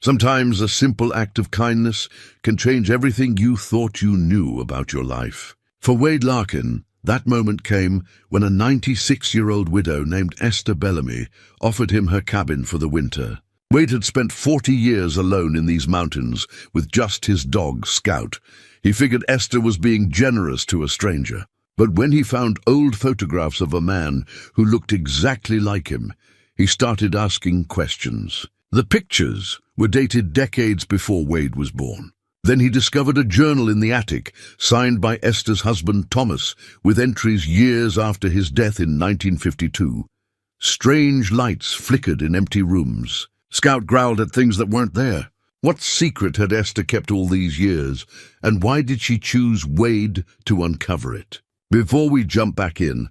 Sometimes a simple act of kindness can change everything you thought you knew about your life. For Wade Larkin, that moment came when a 96-year-old widow named Esther Bellamy offered him her cabin for the winter. Wade had spent 40 years alone in these mountains with just his dog, Scout. He figured Esther was being generous to a stranger. But when he found old photographs of a man who looked exactly like him, he started asking questions. The pictures were dated decades before Wade was born. Then he discovered a journal in the attic, signed by Esther's husband Thomas, with entries years after his death in 1952. Strange lights flickered in empty rooms. Scout growled at things that weren't there. What secret had Esther kept all these years, and why did she choose Wade to uncover it? Before we jump back in,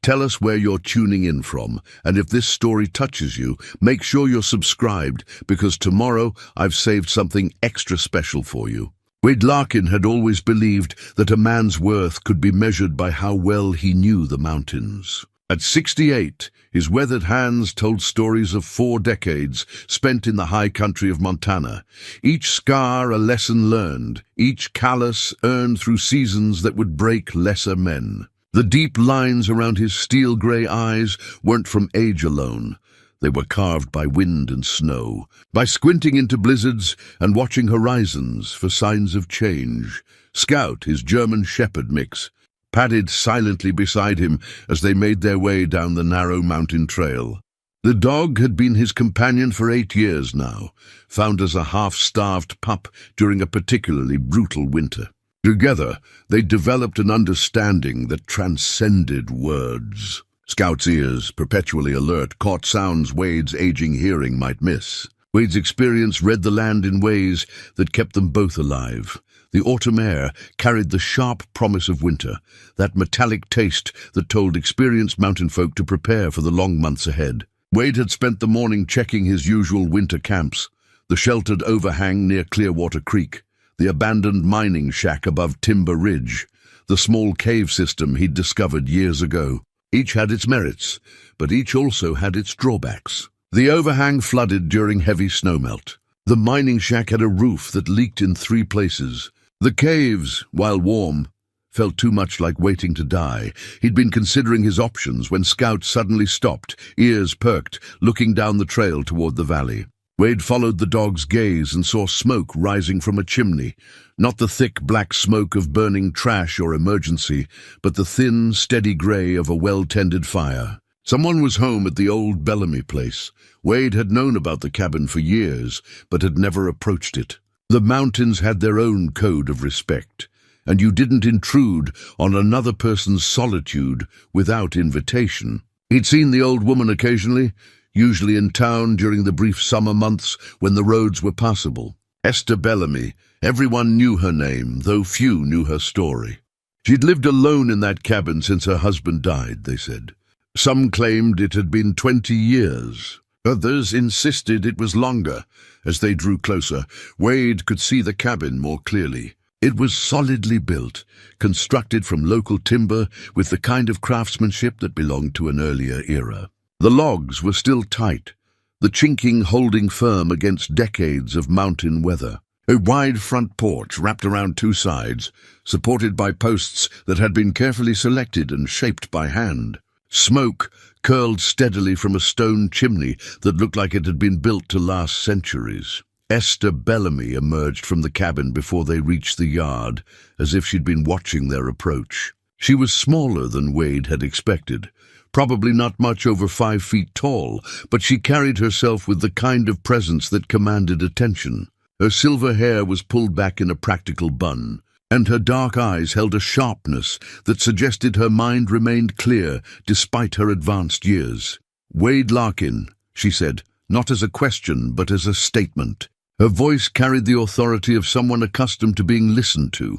tell us where you're tuning in from, and if this story touches you, make sure you're subscribed, because tomorrow I've saved something extra special for you. Wade Larkin had always believed that a man's worth could be measured by how well he knew the mountains. At 68, his weathered hands told stories of 4 decades spent in the high country of Montana. Each scar a lesson learned, each callus earned through seasons that would break lesser men. The deep lines around his steel-gray eyes weren't from age alone. They were carved by wind and snow, by squinting into blizzards and watching horizons for signs of change. Scout, his German Shepherd mix, padded silently beside him as they made their way down the narrow mountain trail. The dog had been his companion for 8 years now, found as a half-starved pup during a particularly brutal winter. Together, they developed an understanding that transcended words. Scout's ears, perpetually alert, caught sounds Wade's aging hearing might miss. Wade's experience read the land in ways that kept them both alive. The autumn air carried the sharp promise of winter, that metallic taste that told experienced mountain folk to prepare for the long months ahead. Wade had spent the morning checking his usual winter camps, the sheltered overhang near Clearwater Creek, the abandoned mining shack above Timber Ridge, the small cave system he'd discovered years ago. Each had its merits, but each also had its drawbacks. The overhang flooded during heavy snowmelt. The mining shack had a roof that leaked in 3 places. The caves, while warm, felt too much like waiting to die. He'd been considering his options when Scout suddenly stopped, ears perked, looking down the trail toward the valley. Wade followed the dog's gaze and saw smoke rising from a chimney, not the thick black smoke of burning trash or emergency, but the thin, steady gray of a well-tended fire. Someone was home at the old Bellamy place. Wade had known about the cabin for years, but had never approached it. The mountains had their own code of respect, and you didn't intrude on another person's solitude without invitation. He'd seen the old woman occasionally, usually in town during the brief summer months when the roads were passable. Esther Bellamy, everyone knew her name, though few knew her story. She'd lived alone in that cabin since her husband died, they said. Some claimed it had been 20 years. Others insisted it was longer. As they drew closer, Wade could see the cabin more clearly. It was solidly built, constructed from local timber with the kind of craftsmanship that belonged to an earlier era. The logs were still tight, the chinking holding firm against decades of mountain weather. A wide front porch wrapped around 2 sides, supported by posts that had been carefully selected and shaped by hand. Smoke curled steadily from a stone chimney that looked like it had been built to last centuries. Esther Bellamy emerged from the cabin before they reached the yard, as if she'd been watching their approach. She was smaller than Wade had expected, probably not much over 5 feet tall, but she carried herself with the kind of presence that commanded attention. Her silver hair was pulled back in a practical bun, and her dark eyes held a sharpness that suggested her mind remained clear despite her advanced years. "Wade Larkin," she said, not as a question but as a statement. Her voice carried the authority of someone accustomed to being listened to.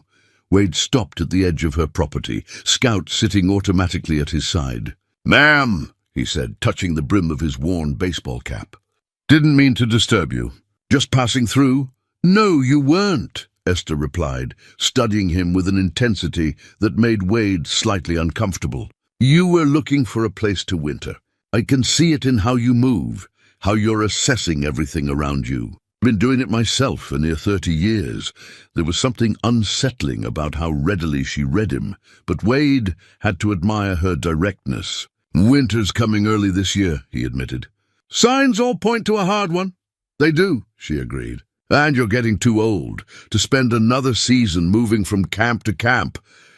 Wade stopped at the edge of her property, Scout sitting automatically at his side. "Ma'am," he said, touching the brim of his worn baseball cap. "Didn't mean to disturb you. Just passing through?" "No, you weren't," Esther replied, studying him with an intensity that made Wade slightly uncomfortable. "You were looking for a place to winter. I can see it in how you move, how you're assessing everything around you." Been doing it myself for near 30 years. There was something unsettling about how readily she read him, but Wade had to admire her directness. "Winter's coming early this year," he admitted. "Signs all point to a hard one." "They do," she agreed. "And you're getting too old to spend another season moving from camp to camp,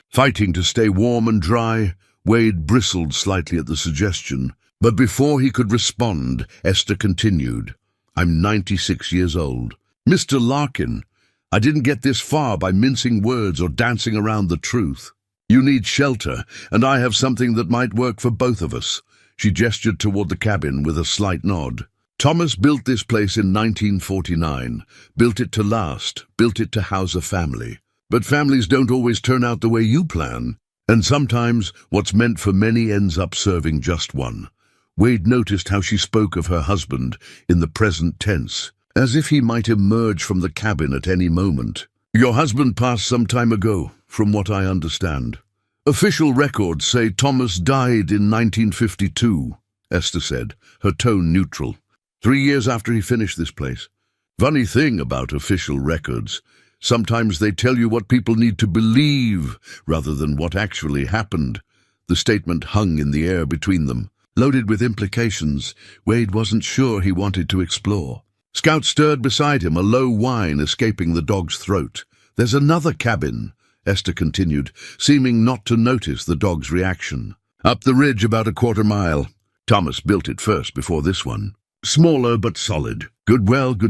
fighting to stay warm and dry." Wade bristled slightly at the suggestion, but before he could respond, Esther continued. "I'm 96 years old. Mr. Larkin, I didn't get this far by mincing words or dancing around the truth. You need shelter, and I have something that might work for both of us." She gestured toward the cabin with a slight nod. "Thomas built this place in 1949, built it to last, built it to house a family. But families don't always turn out the way you plan, and sometimes what's meant for many ends up serving just one." Wade noticed how she spoke of her husband in the present tense, as if he might emerge from the cabin at any moment. "Your husband passed some time ago, from what I understand. Official records say Thomas died in 1952, Esther said, her tone neutral. 3 years after he finished this place. Funny thing about official records. Sometimes they tell you what people need to believe, rather than what actually happened." The statement hung in the air between them, loaded with implications Wade wasn't sure he wanted to explore. Scout stirred beside him, a low whine escaping the dog's throat. "There's another cabin," Esther continued, seeming not to notice the dog's reaction. "Up the ridge about a quarter mile. Thomas built it first before this one. Smaller but solid. Good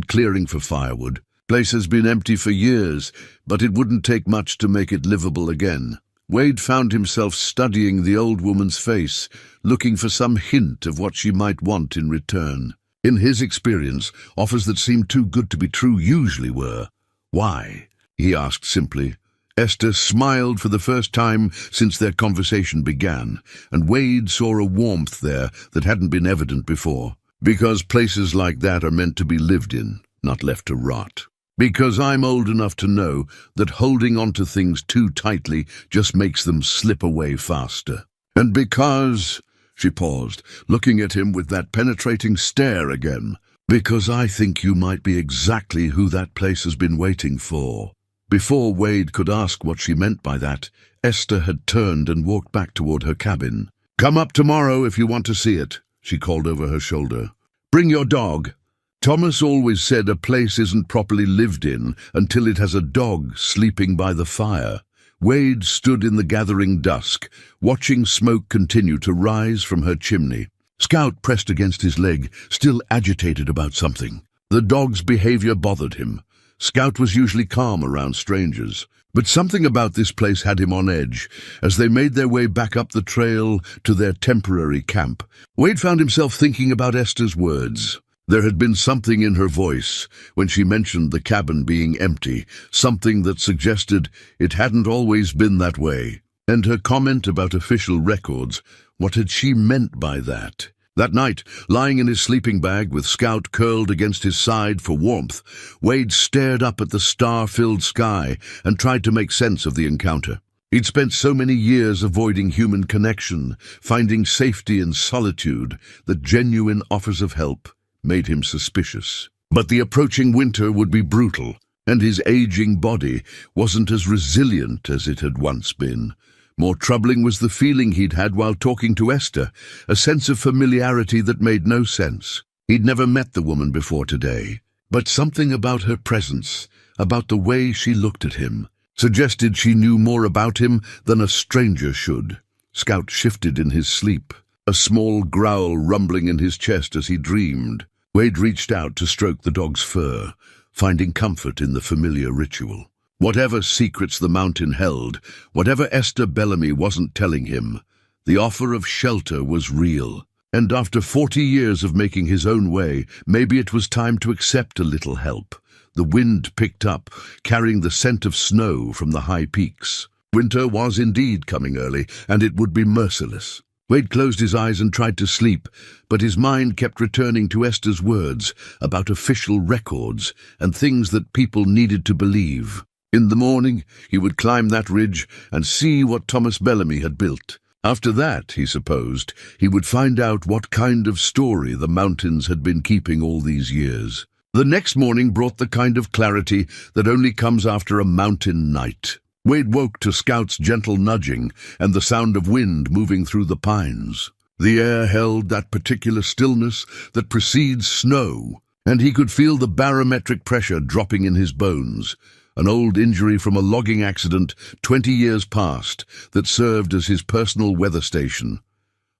clearing for firewood. Place has been empty for years, but it wouldn't take much to make it livable again." Wade found himself studying the old woman's face, looking for some hint of what she might want in return. In his experience, offers that seemed too good to be true usually were. "Why?" he asked simply. Esther smiled for the first time since their conversation began, and Wade saw a warmth there that hadn't been evident before. "Because places like that are meant to be lived in, not left to rot. Because I'm old enough to know that holding on to things too tightly just makes them slip away faster. And because," she paused, looking at him with that penetrating stare again, "because I think you might be exactly who that place has been waiting for." Before Wade could ask what she meant by that, Esther had turned and walked back toward her cabin. "Come up tomorrow if you want to see it," she called over her shoulder. "Bring your dog." Thomas always said a place isn't properly lived in until it has a dog sleeping by the fire. Wade stood in the gathering dusk, watching smoke continue to rise from her chimney. Scout pressed against his leg, still agitated about something. The dog's behavior bothered him. Scout was usually calm around strangers, but something about this place had him on edge. As they made their way back up the trail to their temporary camp, Wade found himself thinking about Esther's words. There had been something in her voice when she mentioned the cabin being empty, something that suggested it hadn't always been that way. And her comment about official records, what had she meant by that? That night, lying in his sleeping bag with Scout curled against his side for warmth, Wade stared up at the star-filled sky and tried to make sense of the encounter. He'd spent so many years avoiding human connection, finding safety in solitude, that genuine offers of help made him suspicious. But the approaching winter would be brutal, and his aging body wasn't as resilient as it had once been. More troubling was the feeling he'd had while talking to Esther, a sense of familiarity that made no sense. He'd never met the woman before today, but something about her presence, about the way she looked at him, suggested she knew more about him than a stranger should. Scout shifted in his sleep, a small growl rumbling in his chest as he dreamed. Wade reached out to stroke the dog's fur, finding comfort in the familiar ritual. Whatever secrets the mountain held, whatever Esther Bellamy wasn't telling him, the offer of shelter was real. And after 40 years of making his own way, maybe it was time to accept a little help. The wind picked up, carrying the scent of snow from the high peaks. Winter was indeed coming early, and it would be merciless. Wade closed his eyes and tried to sleep, but his mind kept returning to Esther's words about official records and things that people needed to believe. In the morning, he would climb that ridge and see what Thomas Bellamy had built. After that, he supposed, he would find out what kind of story the mountains had been keeping all these years. The next morning brought the kind of clarity that only comes after a mountain night. Wade woke to Scout's gentle nudging and the sound of wind moving through the pines. The air held that particular stillness that precedes snow, and he could feel the barometric pressure dropping in his bones, an old injury from a logging accident 20 years past that served as his personal weather station.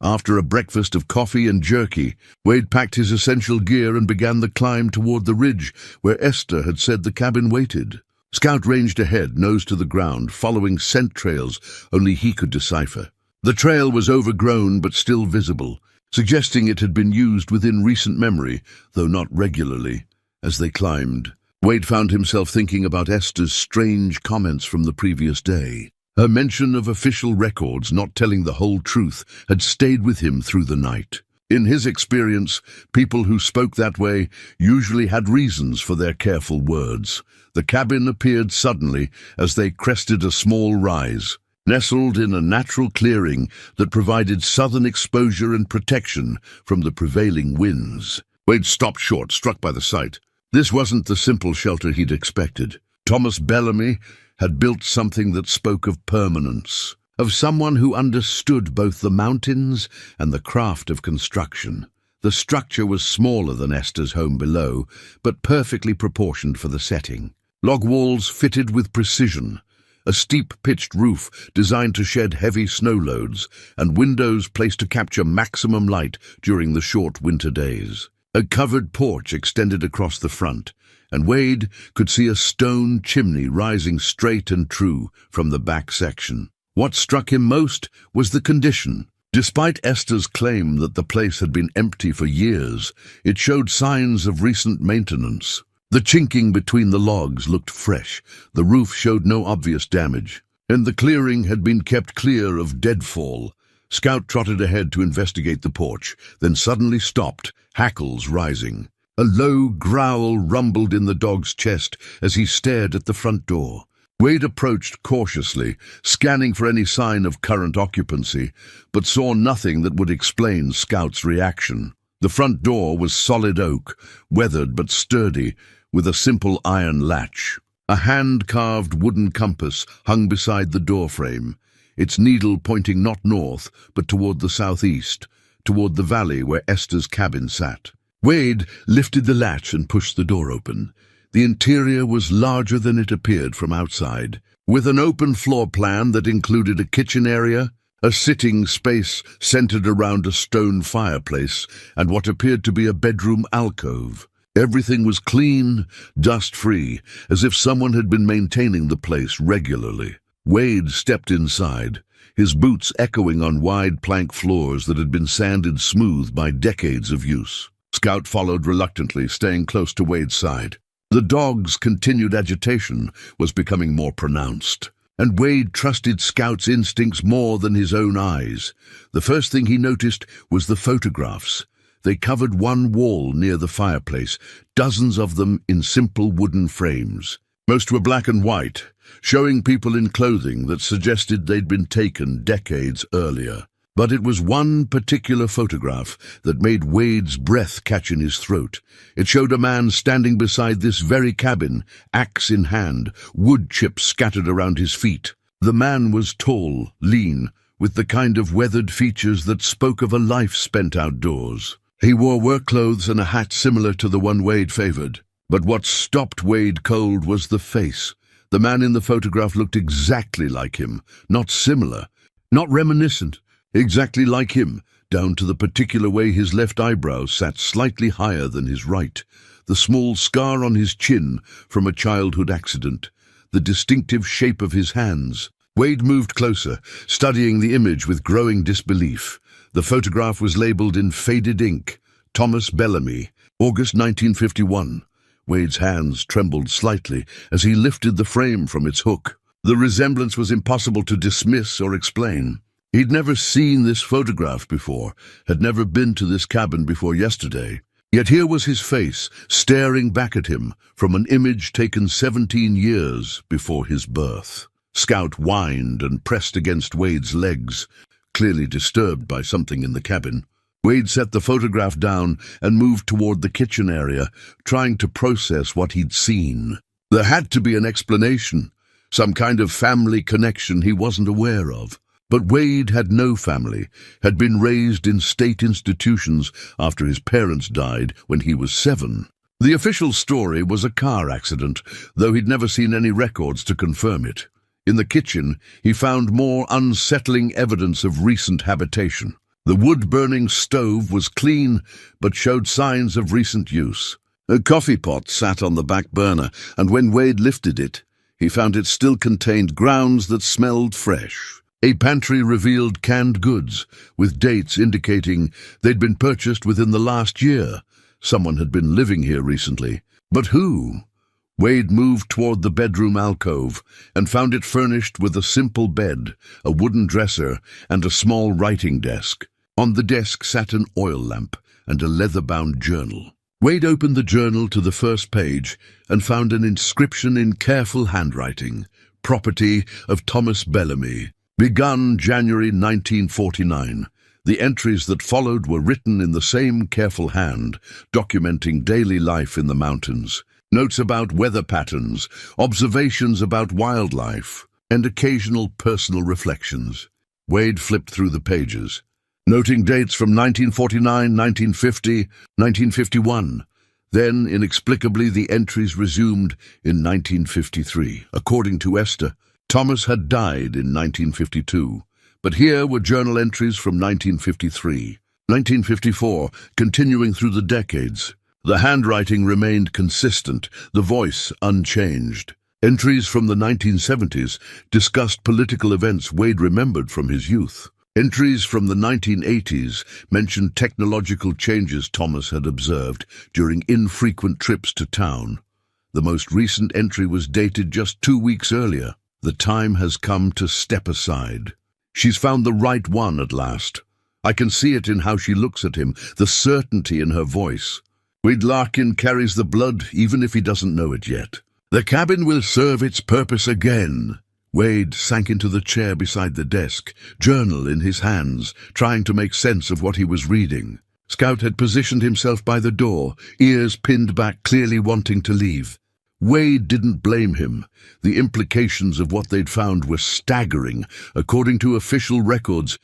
After a breakfast of coffee and jerky, Wade packed his essential gear and began the climb toward the ridge where Esther had said the cabin waited. Scout ranged ahead, nose to the ground, following scent trails only he could decipher. The trail was overgrown but still visible, suggesting it had been used within recent memory, though not regularly. As they climbed, Wade found himself thinking about Esther's strange comments from the previous day. Her mention of official records not telling the whole truth had stayed with him through the night. In his experience, people who spoke that way usually had reasons for their careful words. The cabin appeared suddenly as they crested a small rise, nestled in a natural clearing that provided southern exposure and protection from the prevailing winds. Wade stopped short, struck by the sight. This wasn't the simple shelter he'd expected. Thomas Bellamy had built something that spoke of permanence, of someone who understood both the mountains and the craft of construction. The structure was smaller than Esther's home below, but perfectly proportioned for the setting. Log walls fitted with precision, a steep pitched roof designed to shed heavy snow loads, and windows placed to capture maximum light during the short winter days. A covered porch extended across the front, and Wade could see a stone chimney rising straight and true from the back section. What struck him most was the condition. Despite Esther's claim that the place had been empty for years, it showed signs of recent maintenance. The chinking between the logs looked fresh, the roof showed no obvious damage, and the clearing had been kept clear of deadfall. Scout trotted ahead to investigate the porch, then suddenly stopped, hackles rising. A low growl rumbled in the dog's chest as he stared at the front door. Wade approached cautiously, scanning for any sign of current occupancy, but saw nothing that would explain Scout's reaction. The front door was solid oak, weathered but sturdy, with a simple iron latch. A hand-carved wooden compass hung beside the doorframe, its needle pointing not north, but toward the southeast, toward the valley where Esther's cabin sat. Wade lifted the latch and pushed the door open. The interior was larger than it appeared from outside, with an open floor plan that included a kitchen area, a sitting space centered around a stone fireplace, and what appeared to be a bedroom alcove. Everything was clean, dust-free, as if someone had been maintaining the place regularly. Wade stepped inside, his boots echoing on wide plank floors that had been sanded smooth by decades of use. Scout followed reluctantly, staying close to Wade's side. The dog's continued agitation was becoming more pronounced, and Wade trusted Scout's instincts more than his own eyes. The first thing he noticed was the photographs. They covered one wall near the fireplace, dozens of them in simple wooden frames. Most were black and white, showing people in clothing that suggested they'd been taken decades earlier. But it was one particular photograph that made Wade's breath catch in his throat. It showed a man standing beside this very cabin, axe in hand, wood chips scattered around his feet. The man was tall, lean, with the kind of weathered features that spoke of a life spent outdoors. He wore work clothes and a hat similar to the one Wade favored. But what stopped Wade cold was the face. The man in the photograph looked exactly like him, not similar, not reminiscent. Exactly like him, down to the particular way his left eyebrow sat slightly higher than his right, the small scar on his chin from a childhood accident, the distinctive shape of his hands. Wade moved closer, studying the image with growing disbelief. The photograph was labeled in faded ink, Thomas Bellamy, August 1951. Wade's hands trembled slightly as he lifted the frame from its hook. The resemblance was impossible to dismiss or explain. He'd never seen this photograph before, had never been to this cabin before yesterday. Yet here was his face, staring back at him from an image taken 17 years before his birth. Scout whined and pressed against Wade's legs, clearly disturbed by something in the cabin. Wade set the photograph down and moved toward the kitchen area, trying to process what he'd seen. There had to be an explanation, some kind of family connection he wasn't aware of. But Wade had no family, had been raised in state institutions after his parents died when he was 7. The official story was a car accident, though he'd never seen any records to confirm it. In the kitchen, he found more unsettling evidence of recent habitation. The wood-burning stove was clean, but showed signs of recent use. A coffee pot sat on the back burner, and when Wade lifted it, he found it still contained grounds that smelled fresh. A pantry revealed canned goods, with dates indicating they'd been purchased within the last year. Someone had been living here recently. But who? Wade moved toward the bedroom alcove and found it furnished with a simple bed, a wooden dresser, and a small writing desk. On the desk sat an oil lamp and a leather-bound journal. Wade opened the journal to the first page and found an inscription in careful handwriting, property of Thomas Bellamy. Begun January 1949. The entries that followed were written in the same careful hand, documenting daily life in the mountains. Notes about weather patterns, observations about wildlife, and occasional personal reflections. Wade flipped through the pages, noting dates from 1949, 1950, 1951. Then, inexplicably, the entries resumed in 1953. According to Esther, Thomas had died in 1952, but here were journal entries from 1953, 1954, continuing through the decades. The handwriting remained consistent, the voice unchanged. Entries from the 1970s discussed political events Wade remembered from his youth. Entries from the 1980s mentioned technological changes Thomas had observed during infrequent trips to town. The most recent entry was dated just 2 weeks earlier. The time has come to step aside. She's found the right one at last. I can see it in how she looks at him, the certainty in her voice. Wade Larkin carries the blood even if he doesn't know it yet. The cabin will serve its purpose again. Wade sank into the chair beside the desk, journal in his hands, trying to make sense of what he was reading. Scout had positioned himself by the door, ears pinned back, clearly wanting to leave. Wade didn't blame him. The implications of what they'd found were staggering. According to official records,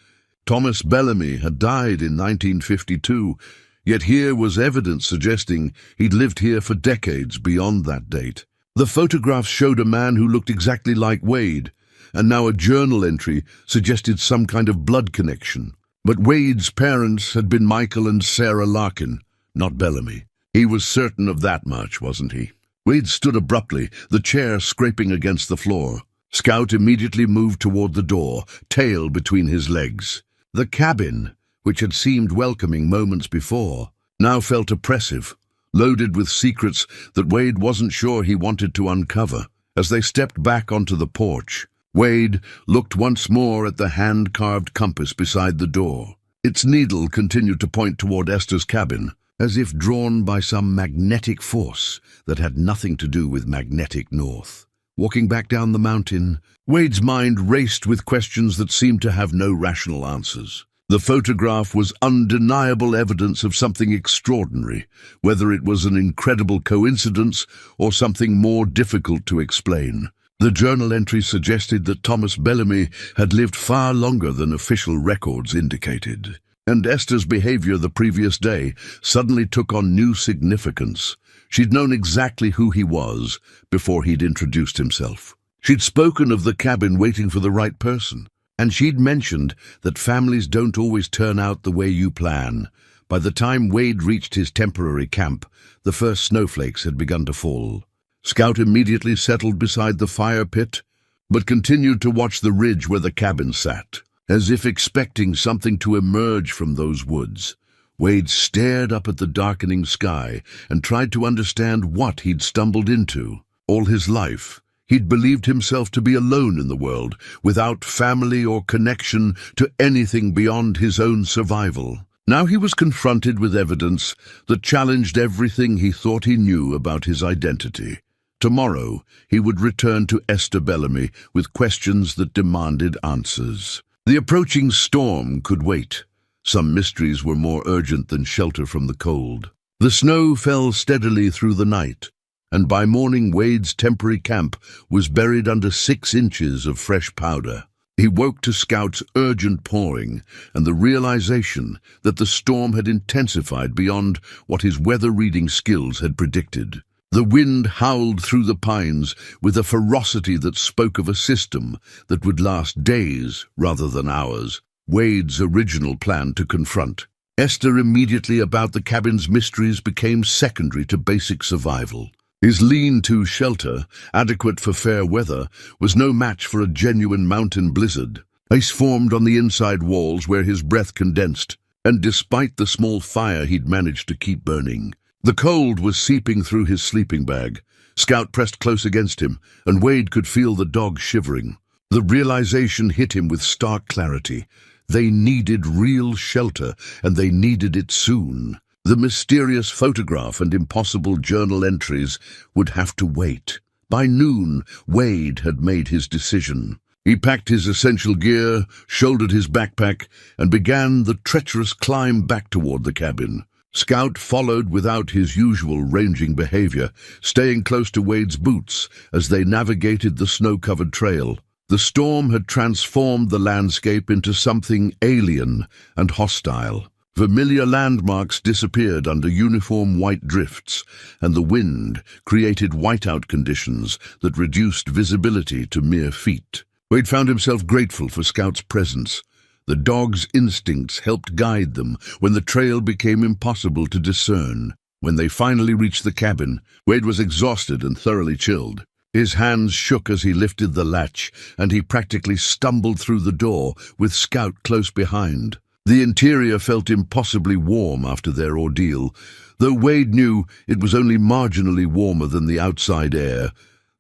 Thomas Bellamy had died in 1952, yet here was evidence suggesting he'd lived here for decades beyond that date. The photographs showed a man who looked exactly like Wade, and now a journal entry suggested some kind of blood connection. But Wade's parents had been Michael and Sarah Larkin, not Bellamy. He was certain of that much, wasn't he? Wade stood abruptly, the chair scraping against the floor. Scout immediately moved toward the door, tail between his legs. The cabin, which had seemed welcoming moments before, now felt oppressive, loaded with secrets that Wade wasn't sure he wanted to uncover. As they stepped back onto the porch, Wade looked once more at the hand-carved compass beside the door. Its needle continued to point toward Esther's cabin, as if drawn by some magnetic force that had nothing to do with magnetic north. Walking back down the mountain, Wade's mind raced with questions that seemed to have no rational answers. The photograph was undeniable evidence of something extraordinary, whether it was an incredible coincidence or something more difficult to explain. The journal entry suggested that Thomas Bellamy had lived far longer than official records indicated. And Esther's behavior the previous day suddenly took on new significance. She'd known exactly who he was before he'd introduced himself. She'd spoken of the cabin waiting for the right person, and she'd mentioned that families don't always turn out the way you plan. By the time Wade reached his temporary camp, the first snowflakes had begun to fall. Scout immediately settled beside the fire pit, but continued to watch the ridge where the cabin sat. As if expecting something to emerge from those woods, Wade stared up at the darkening sky and tried to understand what he'd stumbled into. All his life, he'd believed himself to be alone in the world, without family or connection to anything beyond his own survival. Now he was confronted with evidence that challenged everything he thought he knew about his identity. Tomorrow, he would return to Esther Bellamy with questions that demanded answers. The approaching storm could wait. Some mysteries were more urgent than shelter from the cold. The snow fell steadily through the night, and by morning Wade's temporary camp was buried under 6 inches of fresh powder. He woke to Scout's urgent pouring and the realization that the storm had intensified beyond what his weather-reading skills had predicted. The wind howled through the pines with a ferocity that spoke of a system that would last days rather than hours. Wade's original plan to confront Esther immediately about the cabin's mysteries became secondary to basic survival. His lean-to shelter, adequate for fair weather, was no match for a genuine mountain blizzard. Ice formed on the inside walls where his breath condensed, and despite the small fire he'd managed to keep burning, the cold was seeping through his sleeping bag. Scout pressed close against him, and Wade could feel the dog shivering. The realization hit him with stark clarity. They needed real shelter, and they needed it soon. The mysterious photograph and impossible journal entries would have to wait. By noon, Wade had made his decision. He packed his essential gear, shouldered his backpack, and began the treacherous climb back toward the cabin. Scout followed without his usual ranging behavior, staying close to Wade's boots as they navigated the snow-covered trail. The storm had transformed the landscape into something alien and hostile. Familiar landmarks disappeared under uniform white drifts, and the wind created whiteout conditions that reduced visibility to mere feet. Wade found himself grateful for Scout's presence. The dog's instincts helped guide them when the trail became impossible to discern. When they finally reached the cabin, Wade was exhausted and thoroughly chilled. His hands shook as he lifted the latch, and he practically stumbled through the door with Scout close behind. The interior felt impossibly warm after their ordeal, though Wade knew it was only marginally warmer than the outside air.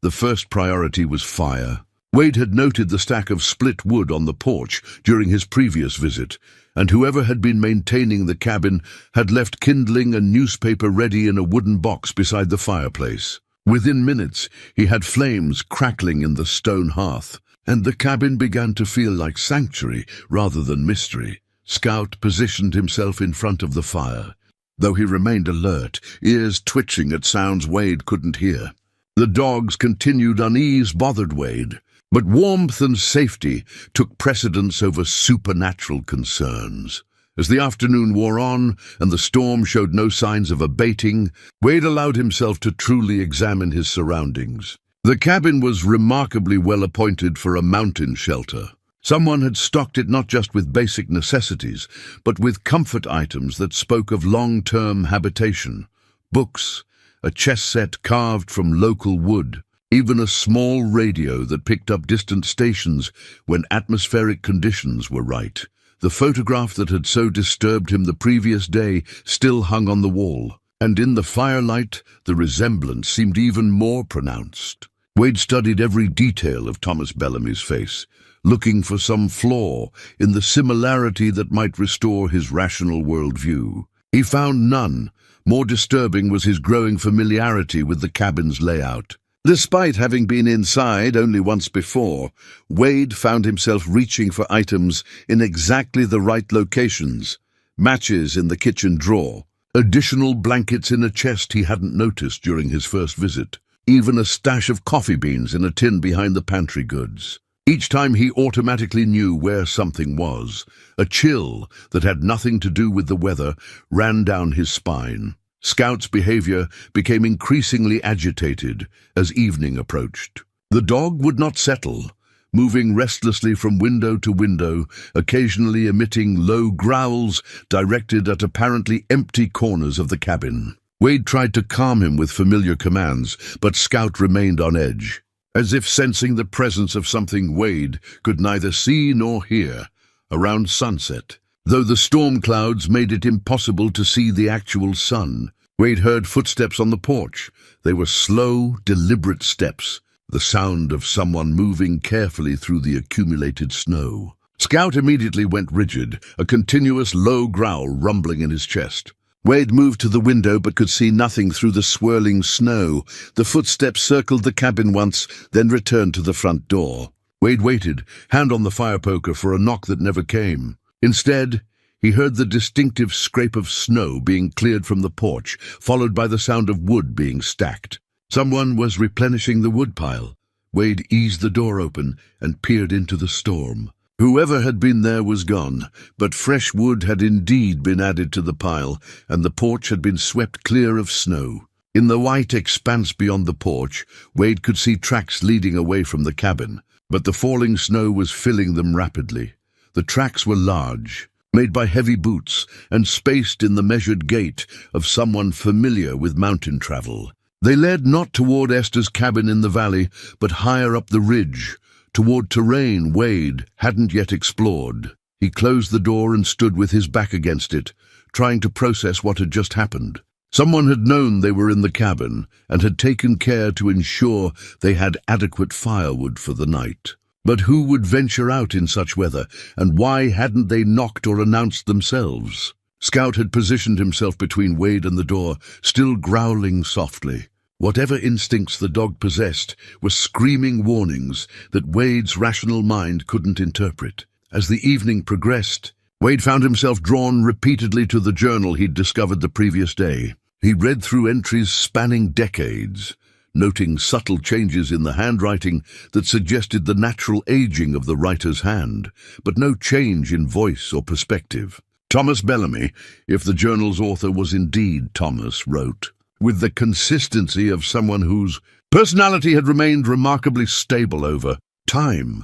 The first priority was fire. Wade had noted the stack of split wood on the porch during his previous visit, and whoever had been maintaining the cabin had left kindling and newspaper ready in a wooden box beside the fireplace. Within minutes, he had flames crackling in the stone hearth, and the cabin began to feel like sanctuary rather than mystery. Scout positioned himself in front of the fire, though he remained alert, ears twitching at sounds Wade couldn't hear. The dog's continued unease bothered Wade, but warmth and safety took precedence over supernatural concerns. As the afternoon wore on and the storm showed no signs of abating, Wade allowed himself to truly examine his surroundings. The cabin was remarkably well appointed for a mountain shelter. Someone had stocked it not just with basic necessities, but with comfort items that spoke of long-term habitation. Books, a chess set carved from local wood, even a small radio that picked up distant stations when atmospheric conditions were right. The photograph that had so disturbed him the previous day still hung on the wall, and in the firelight the resemblance seemed even more pronounced. Wade studied every detail of Thomas Bellamy's face, looking for some flaw in the similarity that might restore his rational worldview. He found none. More disturbing was his growing familiarity with the cabin's layout. Despite having been inside only once before, Wade found himself reaching for items in exactly the right locations. Matches in the kitchen drawer, additional blankets in a chest he hadn't noticed during his first visit, even a stash of coffee beans in a tin behind the pantry goods. Each time he automatically knew where something was. A chill that had nothing to do with the weather ran down his spine. Scout's behavior became increasingly agitated as evening approached. The dog would not settle, moving restlessly from window to window, occasionally emitting low growls directed at apparently empty corners of the cabin. Wade tried to calm him with familiar commands, but Scout remained on edge, as if sensing the presence of something Wade could neither see nor hear. Around sunset, though the storm clouds made it impossible to see the actual sun, Wade heard footsteps on the porch. They were slow, deliberate steps, the sound of someone moving carefully through the accumulated snow. Scout immediately went rigid, a continuous low growl rumbling in his chest. Wade moved to the window but could see nothing through the swirling snow. The footsteps circled the cabin once, then returned to the front door. Wade waited, hand on the fire poker, for a knock that never came. Instead, He heard the distinctive scrape of snow being cleared from the porch, followed by the sound of wood being stacked. Someone was replenishing the woodpile. Wade eased the door open and peered into the storm. Whoever had been there was gone, but fresh wood had indeed been added to the pile, and the porch had been swept clear of snow. In the white expanse beyond the porch, Wade could see tracks leading away from the cabin, but the falling snow was filling them rapidly. The tracks were large, made by heavy boots, and spaced in the measured gait of someone familiar with mountain travel. They led not toward Esther's cabin in the valley, but higher up the ridge, toward terrain Wade hadn't yet explored. He closed the door and stood with his back against it, trying to process what had just happened. Someone had known they were in the cabin and had taken care to ensure they had adequate firewood for the night. But who would venture out in such weather, and why hadn't they knocked or announced themselves? Scout had positioned himself between Wade and the door, still growling softly. Whatever instincts the dog possessed were screaming warnings that Wade's rational mind couldn't interpret. As the evening progressed, Wade found himself drawn repeatedly to the journal he'd discovered the previous day. He read through entries spanning decades, noting subtle changes in the handwriting that suggested the natural aging of the writer's hand, but no change in voice or perspective. Thomas Bellamy, if the journal's author was indeed Thomas, wrote, with the consistency of someone whose personality had remained remarkably stable over time.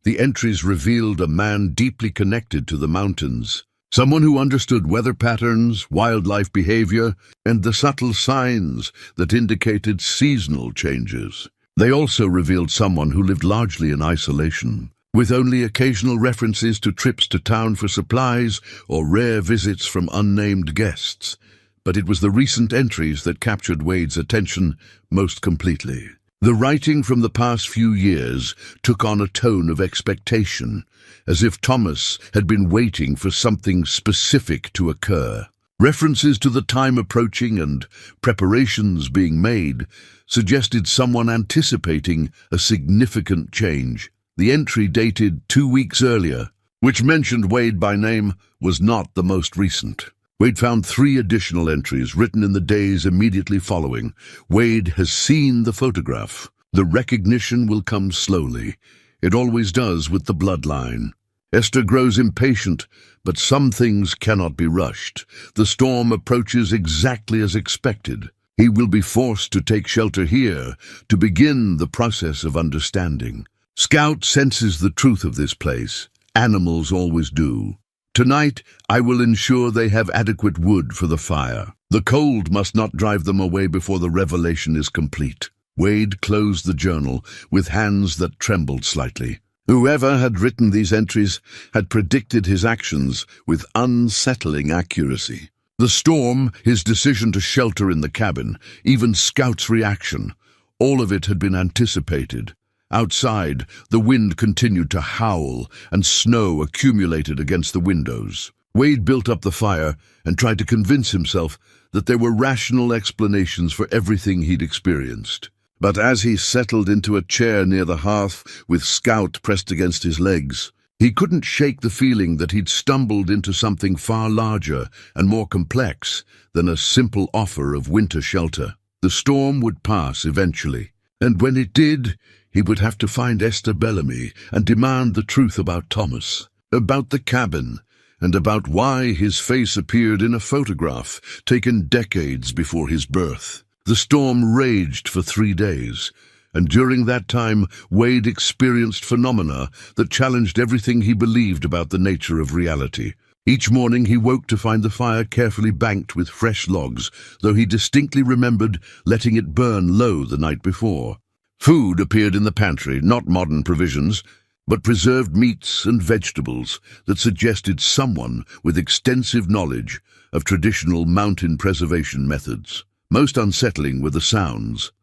The entries revealed a man deeply connected to the mountains, someone who understood weather patterns, wildlife behavior, and the subtle signs that indicated seasonal changes. They also revealed someone who lived largely in isolation, with only occasional references to trips to town for supplies or rare visits from unnamed guests. But it was the recent entries that captured Wade's attention most completely. The writing from the past few years took on a tone of expectation, as if Thomas had been waiting for something specific to occur. References to the time approaching and preparations being made suggested someone anticipating a significant change. The entry dated 2 weeks earlier, which mentioned Wade by name, was not the most recent. Wade found 3 additional entries written in the days immediately following. Wade has seen the photograph. The recognition will come slowly. It always does with the bloodline. Esther grows impatient, but some things cannot be rushed. The storm approaches exactly as expected. He will be forced to take shelter here to begin the process of understanding. Scout senses the truth of this place. Animals always do. Tonight, I will ensure they have adequate wood for the fire. The cold must not drive them away before the revelation is complete. Wade closed the journal with hands that trembled slightly. Whoever had written these entries had predicted his actions with unsettling accuracy. The storm, his decision to shelter in the cabin, even Scout's reaction, all of it had been anticipated. Outside, the wind continued to howl and snow accumulated against the windows. Wade built up the fire and tried to convince himself that there were rational explanations for everything he'd experienced. But as he settled into a chair near the hearth with Scout pressed against his legs, he couldn't shake the feeling that he'd stumbled into something far larger and more complex than a simple offer of winter shelter. The storm would pass eventually, and when it did, he would have to find Esther Bellamy and demand the truth about Thomas, about the cabin, and about why his face appeared in a photograph taken decades before his birth. The storm raged for 3 days, and during that time Wade experienced phenomena that challenged everything he believed about the nature of reality. Each morning he woke to find the fire carefully banked with fresh logs, though he distinctly remembered letting it burn low the night before. Food appeared in the pantry, not modern provisions, but preserved meats and vegetables that suggested someone with extensive knowledge of traditional mountain preservation methods. Most unsettling were the sounds.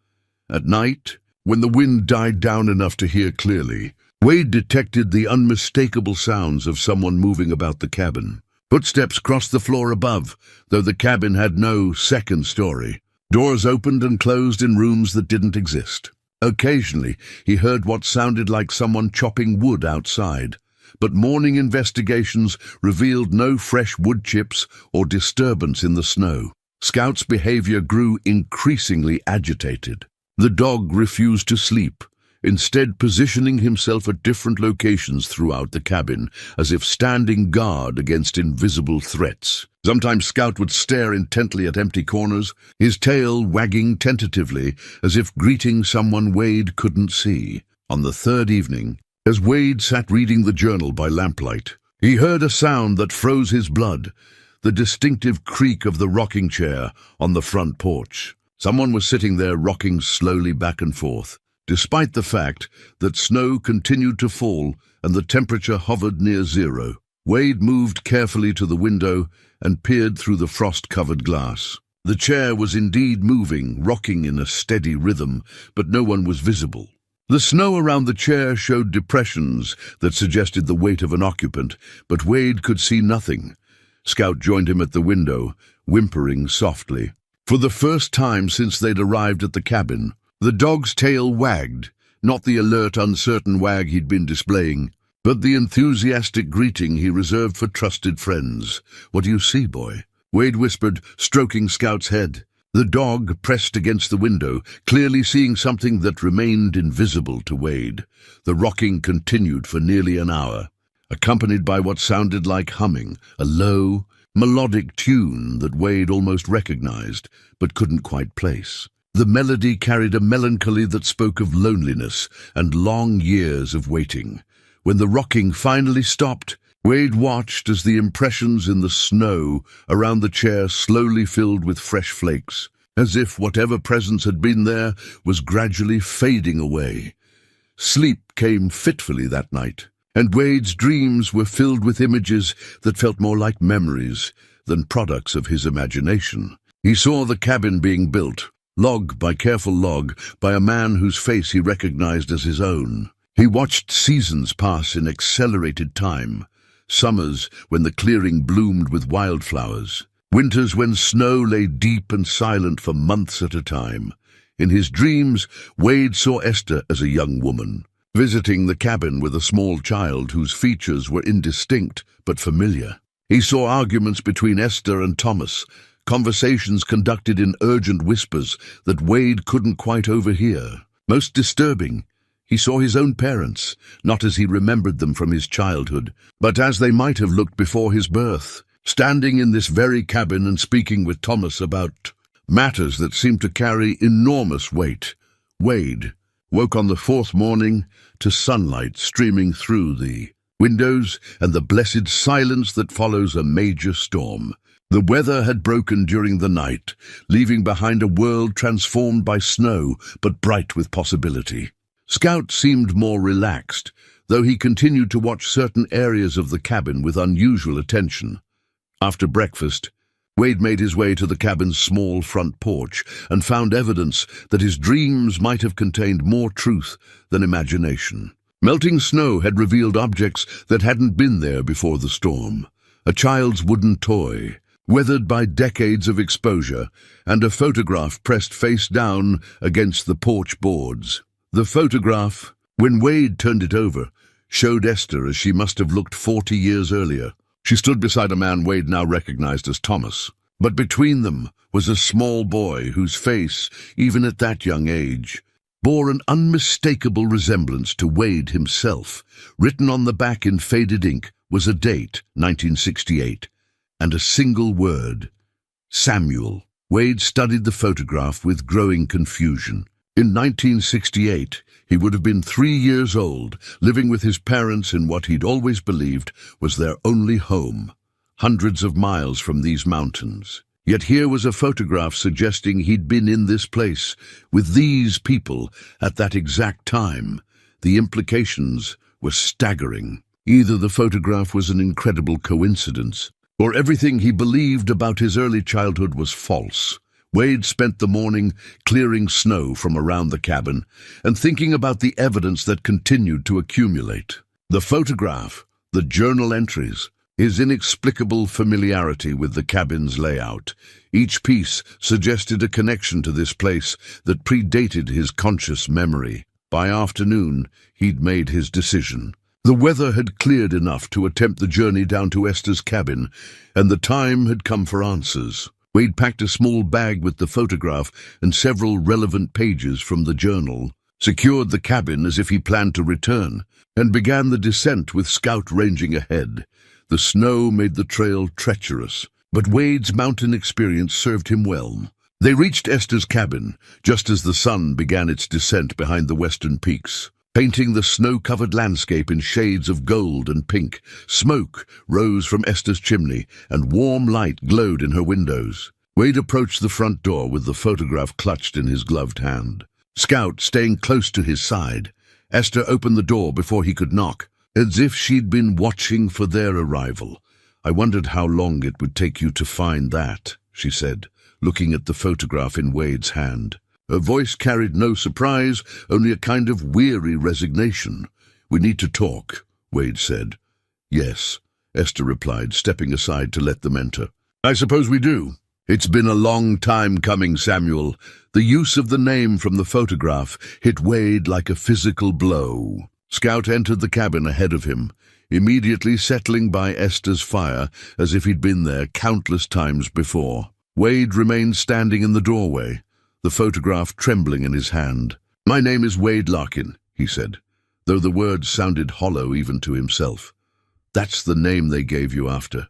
At night, when the wind died down enough to hear clearly, Wade detected the unmistakable sounds of someone moving about the cabin. Footsteps crossed the floor above, though the cabin had no second story. Doors opened and closed in rooms that didn't exist. Occasionally, he heard what sounded like someone chopping wood outside, but morning investigations revealed no fresh wood chips or disturbance in the snow. Scout's behavior grew increasingly agitated. The dog refused to sleep, instead positioning himself at different locations throughout the cabin, as if standing guard against invisible threats. Sometimes Scout would stare intently at empty corners, his tail wagging tentatively as if greeting someone Wade couldn't see. On the third evening, as Wade sat reading the journal by lamplight, he heard a sound that froze his blood, the distinctive creak of the rocking chair on the front porch. Someone was sitting there rocking slowly back and forth. Despite the fact that snow continued to fall and the temperature hovered near zero, Wade moved carefully to the window and peered through the frost-covered glass. The chair was indeed moving, rocking in a steady rhythm, but no one was visible. The snow around the chair showed depressions that suggested the weight of an occupant, but Wade could see nothing. Scout joined him at the window, whimpering softly. For the first time since they'd arrived at the cabin, the dog's tail wagged, not the alert, uncertain wag he'd been displaying, but the enthusiastic greeting he reserved for trusted friends. "What do you see, boy?" Wade whispered, stroking Scout's head. The dog pressed against the window, clearly seeing something that remained invisible to Wade. The rocking continued for nearly an hour, accompanied by what sounded like humming, a low, melodic tune that Wade almost recognized, but couldn't quite place. The melody carried a melancholy that spoke of loneliness and long years of waiting. When the rocking finally stopped, Wade watched as the impressions in the snow around the chair slowly filled with fresh flakes, as if whatever presence had been there was gradually fading away. Sleep came fitfully that night, and Wade's dreams were filled with images that felt more like memories than products of his imagination. He saw the cabin being built, log by careful log, by a man whose face he recognized as his own. He watched seasons pass in accelerated time, summers when the clearing bloomed with wildflowers, winters when snow lay deep and silent for months at a time. In his dreams, Wade saw Esther as a young woman, visiting the cabin with a small child whose features were indistinct but familiar. He saw arguments between Esther and Thomas, conversations conducted in urgent whispers that Wade couldn't quite overhear. Most disturbing, he saw his own parents, not as he remembered them from his childhood, but as they might have looked before his birth, standing in this very cabin and speaking with Thomas about matters that seemed to carry enormous weight. Wade woke on the fourth morning to sunlight streaming through the windows and the blessed silence that follows a major storm. The weather had broken during the night, leaving behind a world transformed by snow but bright with possibility. Scout seemed more relaxed, though he continued to watch certain areas of the cabin with unusual attention. After breakfast, Wade made his way to the cabin's small front porch and found evidence that his dreams might have contained more truth than imagination. Melting snow had revealed objects that hadn't been there before the storm. A child's wooden toy, weathered by decades of exposure, and a photograph pressed face down against the porch boards. The photograph, when Wade turned it over, showed Esther as she must have looked 40 years earlier. She stood beside a man Wade now recognized as Thomas, but between them was a small boy whose face, even at that young age, bore an unmistakable resemblance to Wade himself. Written on the back in faded ink was a date, 1968, and a single word, Samuel. Wade studied the photograph with growing confusion. In 1968, he would have been 3 years old, living with his parents in what he'd always believed was their only home, hundreds of miles from these mountains. Yet here was a photograph suggesting he'd been in this place, with these people, at that exact time. The implications were staggering. Either the photograph was an incredible coincidence, or everything he believed about his early childhood was false. Wade spent the morning clearing snow from around the cabin and thinking about the evidence that continued to accumulate. The photograph, the journal entries, his inexplicable familiarity with the cabin's layout. Each piece suggested a connection to this place that predated his conscious memory. By afternoon, he'd made his decision. The weather had cleared enough to attempt the journey down to Esther's cabin, and the time had come for answers. Wade packed a small bag with the photograph and several relevant pages from the journal, secured the cabin as if he planned to return, and began the descent with Scout ranging ahead. The snow made the trail treacherous, but Wade's mountain experience served him well. They reached Esther's cabin just as the sun began its descent behind the western peaks, painting the snow-covered landscape in shades of gold and pink. Smoke rose from Esther's chimney, and warm light glowed in her windows. Wade approached the front door with the photograph clutched in his gloved hand. Scout staying close to his side, Esther opened the door before he could knock, as if she'd been watching for their arrival. "I wondered how long it would take you to find that," she said, looking at the photograph in Wade's hand. Her voice carried no surprise, only a kind of weary resignation. "We need to talk," Wade said. "Yes," Esther replied, stepping aside to let them enter. "I suppose we do. It's been a long time coming, Samuel." The use of the name from the photograph hit Wade like a physical blow. Scout entered the cabin ahead of him, immediately settling by Esther's fire as if he'd been there countless times before. Wade remained standing in the doorway, the photograph trembling in his hand. "My name is Wade Larkin," he said, though the words sounded hollow even to himself. "That's the name they gave you after,"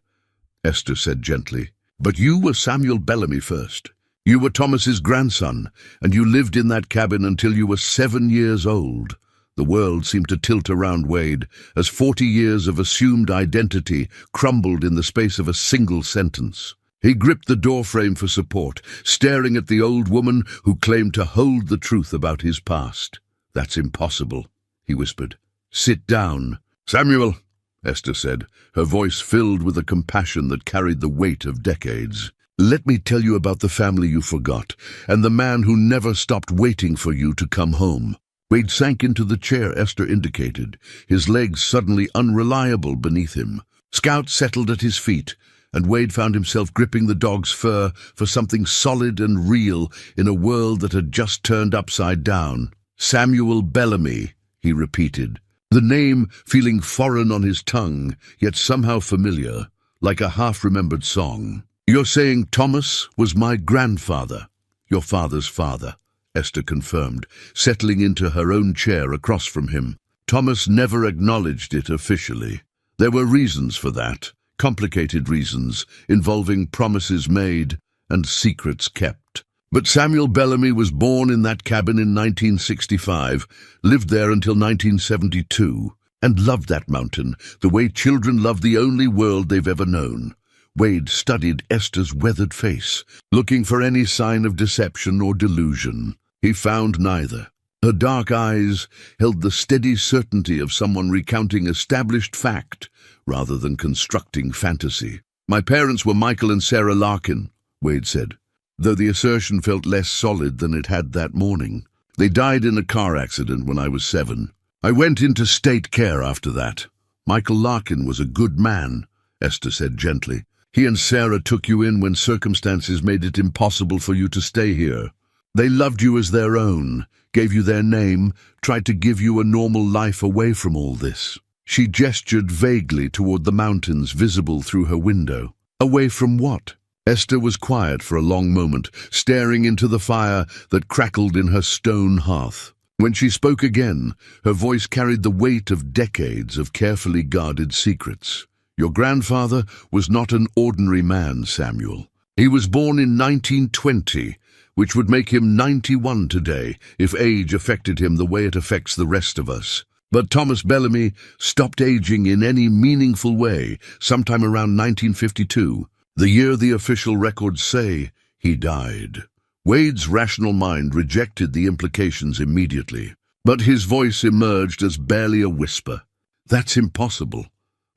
Esther said gently. "But you were Samuel Bellamy first. You were Thomas's grandson, and you lived in that cabin until you were 7 years old." The world seemed to tilt around Wade as 40 years of assumed identity crumbled in the space of a single sentence. He gripped the doorframe for support, staring at the old woman who claimed to hold the truth about his past. "That's impossible," he whispered. "Sit down." "Samuel," Esther said, her voice filled with a compassion that carried the weight of decades. "Let me tell you about the family you forgot, and the man who never stopped waiting for you to come home." Wade sank into the chair Esther indicated, his legs suddenly unreliable beneath him. Scout settled at his feet, and Wade found himself gripping the dog's fur for something solid and real in a world that had just turned upside down. "Samuel Bellamy," he repeated, the name feeling foreign on his tongue, yet somehow familiar, like a half-remembered song. "You're saying Thomas was my grandfather, your father's father," Esther confirmed, settling into her own chair across from him. "Thomas never acknowledged it officially. There were reasons for that, complicated reasons involving promises made and secrets kept. But Samuel Bellamy was born in that cabin in 1965, lived there until 1972, and loved that mountain the way children love the only world they've ever known." Wade studied Esther's weathered face, looking for any sign of deception or delusion. He found neither. Her dark eyes held the steady certainty of someone recounting established fact rather than constructing fantasy. "My parents were Michael and Sarah Larkin," Wade said, though the assertion felt less solid than it had that morning. "They died in a car accident when I was 7. I went into state care after that. Michael Larkin was a good man," Esther said gently. "He and Sarah took you in when circumstances made it impossible for you to stay here. They loved you as their own, gave you their name, tried to give you a normal life away from all this." She gestured vaguely toward the mountains visible through her window. "Away from what?" Esther was quiet for a long moment, staring into the fire that crackled in her stone hearth. When she spoke again, her voice carried the weight of decades of carefully guarded secrets. "Your grandfather was not an ordinary man, Samuel. He was born in 1920, which would make him 91 today if age affected him the way it affects the rest of us. But Thomas Bellamy stopped aging in any meaningful way sometime around 1952, the year the official records say he died." Wade's rational mind rejected the implications immediately, but his voice emerged as barely a whisper. "That's impossible.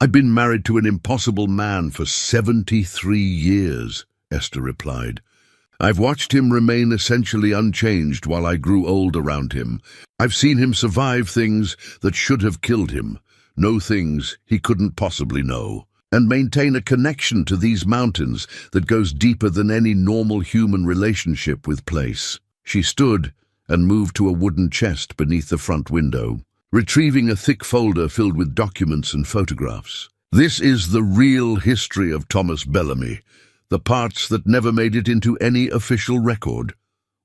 I've been married to an impossible man for 73 years, Esther replied. "I've watched him remain essentially unchanged while I grew old around him. I've seen him survive things that should have killed him, know things he couldn't possibly know, and maintain a connection to these mountains that goes deeper than any normal human relationship with place." She stood and moved to a wooden chest beneath the front window. retrieving a thick folder filled with documents and photographs. This is the real history of Thomas Bellamy, the parts that never made it into any official record.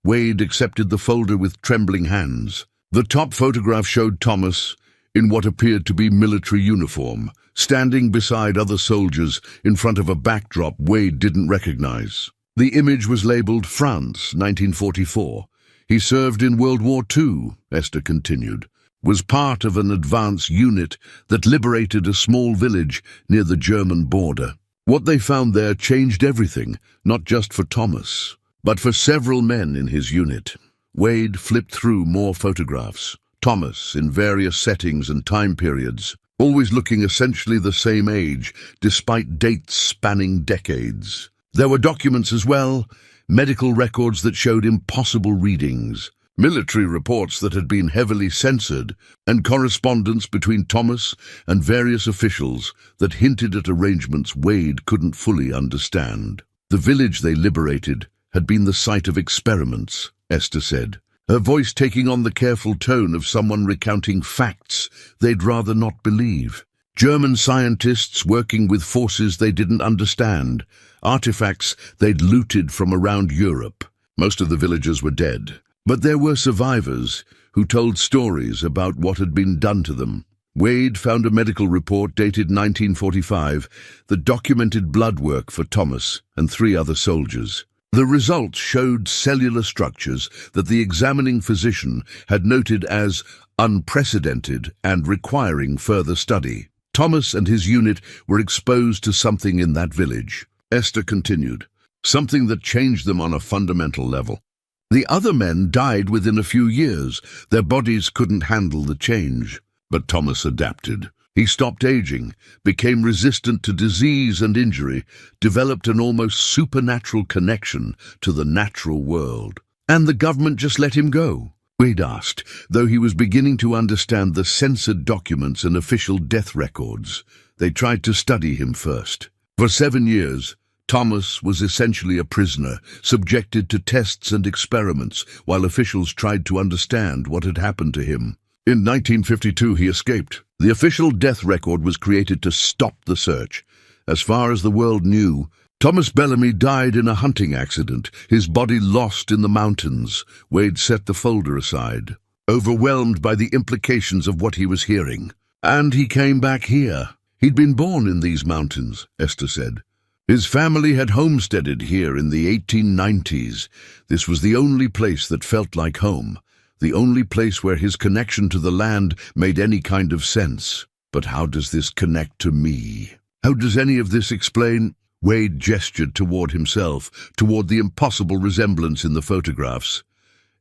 Wade accepted the folder with trembling hands. The top photograph showed Thomas, in what appeared to be military uniform, standing beside other soldiers in front of a backdrop Wade didn't recognize. The image was labeled France, 1944. He served in World War II, Esther continued, was part of an advance unit that liberated a small village near the German border. What they found there changed everything, not just for Thomas, but for several men in his unit. Wade flipped through more photographs. Thomas in various settings and time periods, always looking essentially the same age, despite dates spanning decades. There were documents as well, medical records that showed impossible readings, military reports that had been heavily censored, and correspondence between Thomas and various officials that hinted at arrangements Wade couldn't fully understand. The village they liberated had been the site of experiments, Esther said, her voice taking on the careful tone of someone recounting facts they'd rather not believe. German scientists working with forces they didn't understand, artifacts they'd looted from around Europe. Most of the villagers were dead, but there were survivors who told stories about what had been done to them. Wade found a medical report dated 1945 that documented blood work for Thomas and 3 other soldiers. The results showed cellular structures that the examining physician had noted as unprecedented and requiring further study. Thomas and his unit were exposed to something in that village, Esther continued, something that changed them on a fundamental level. The other men died within a few years. Their bodies couldn't handle the change. But Thomas adapted. He stopped aging, became resistant to disease and injury, developed an almost supernatural connection to the natural world. And the government just let him go? Wade asked, though he was beginning to understand the censored documents and official death records. They tried to study him first. For 7 years, Thomas was essentially a prisoner, subjected to tests and experiments, while officials tried to understand what had happened to him. In 1952, he escaped. The official death record was created to stop the search. As far as the world knew, Thomas Bellamy died in a hunting accident, his body lost in the mountains. Wade set the folder aside, overwhelmed by the implications of what he was hearing. And he came back here. He'd been born in these mountains, Esther said. His family had homesteaded here in the 1890s. This was the only place that felt like home, the only place where his connection to the land made any kind of sense. But how does this connect to me? How does any of this explain? Wade gestured toward himself, toward the impossible resemblance in the photographs.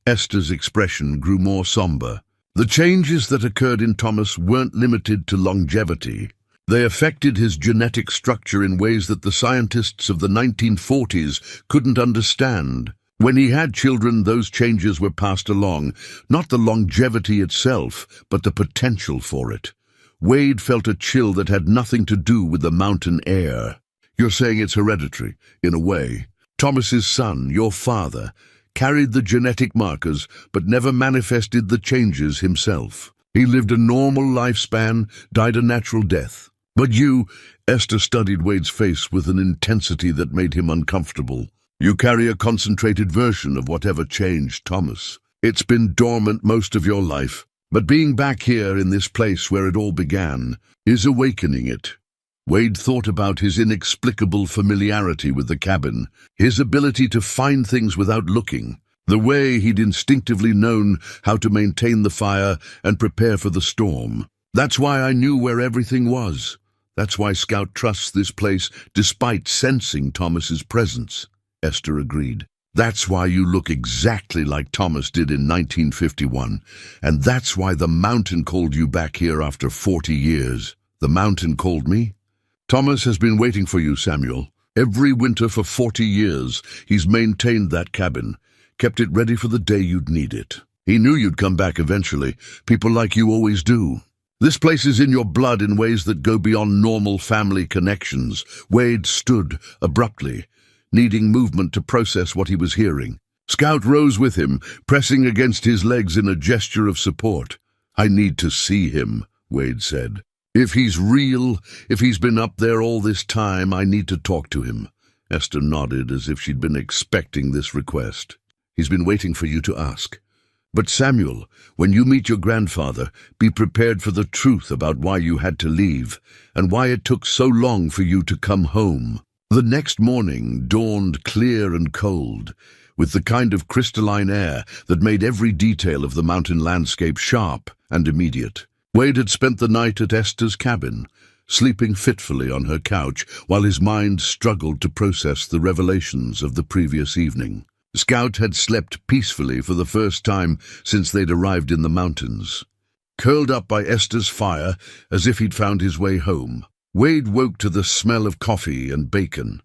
Esther's expression grew more somber. The changes that occurred in Thomas weren't limited to longevity. They affected his genetic structure in ways that the scientists of the 1940s couldn't understand. When he had children, those changes were passed along, not the longevity itself, but the potential for it. Wade felt a chill that had nothing to do with the mountain air. You're saying it's hereditary, in a way. Thomas's son, your father, carried the genetic markers, but never manifested the changes himself. He lived a normal lifespan, died a natural death. But you, Esther studied Wade's face with an intensity that made him uncomfortable. You carry a concentrated version of whatever changed Thomas. It's been dormant most of your life, but being back here in this place where it all began is awakening it. Wade thought about his inexplicable familiarity with the cabin, his ability to find things without looking, the way he'd instinctively known how to maintain the fire and prepare for the storm. That's why I knew where everything was. That's why Scout trusts this place despite sensing Thomas's presence. Esther agreed. That's why you look exactly like Thomas did in 1951, and that's why the mountain called you back here after 40 years. The mountain called me? Thomas has been waiting for you, Samuel. Every winter for 40 years, he's maintained that cabin, kept it ready for the day you'd need it. He knew you'd come back eventually. People like you always do. This place is in your blood in ways that go beyond normal family connections. Wade stood abruptly, needing movement to process what he was hearing. Scout rose with him, pressing against his legs in a gesture of support. "I need to see him," Wade said. "If he's real, if he's been up there all this time, I need to talk to him." Esther nodded as if she'd been expecting this request. "He's been waiting for you to ask. But Samuel, when you meet your grandfather, be prepared for the truth about why you had to leave, and why it took so long for you to come home." The next morning dawned clear and cold, with the kind of crystalline air that made every detail of the mountain landscape sharp and immediate. Wade had spent the night at Esther's cabin, sleeping fitfully on her couch while his mind struggled to process the revelations of the previous evening. Scout had slept peacefully for the first time since they'd arrived in the mountains. Curled up by Esther's fire as if he'd found his way home, Wade woke to the smell of coffee and bacon,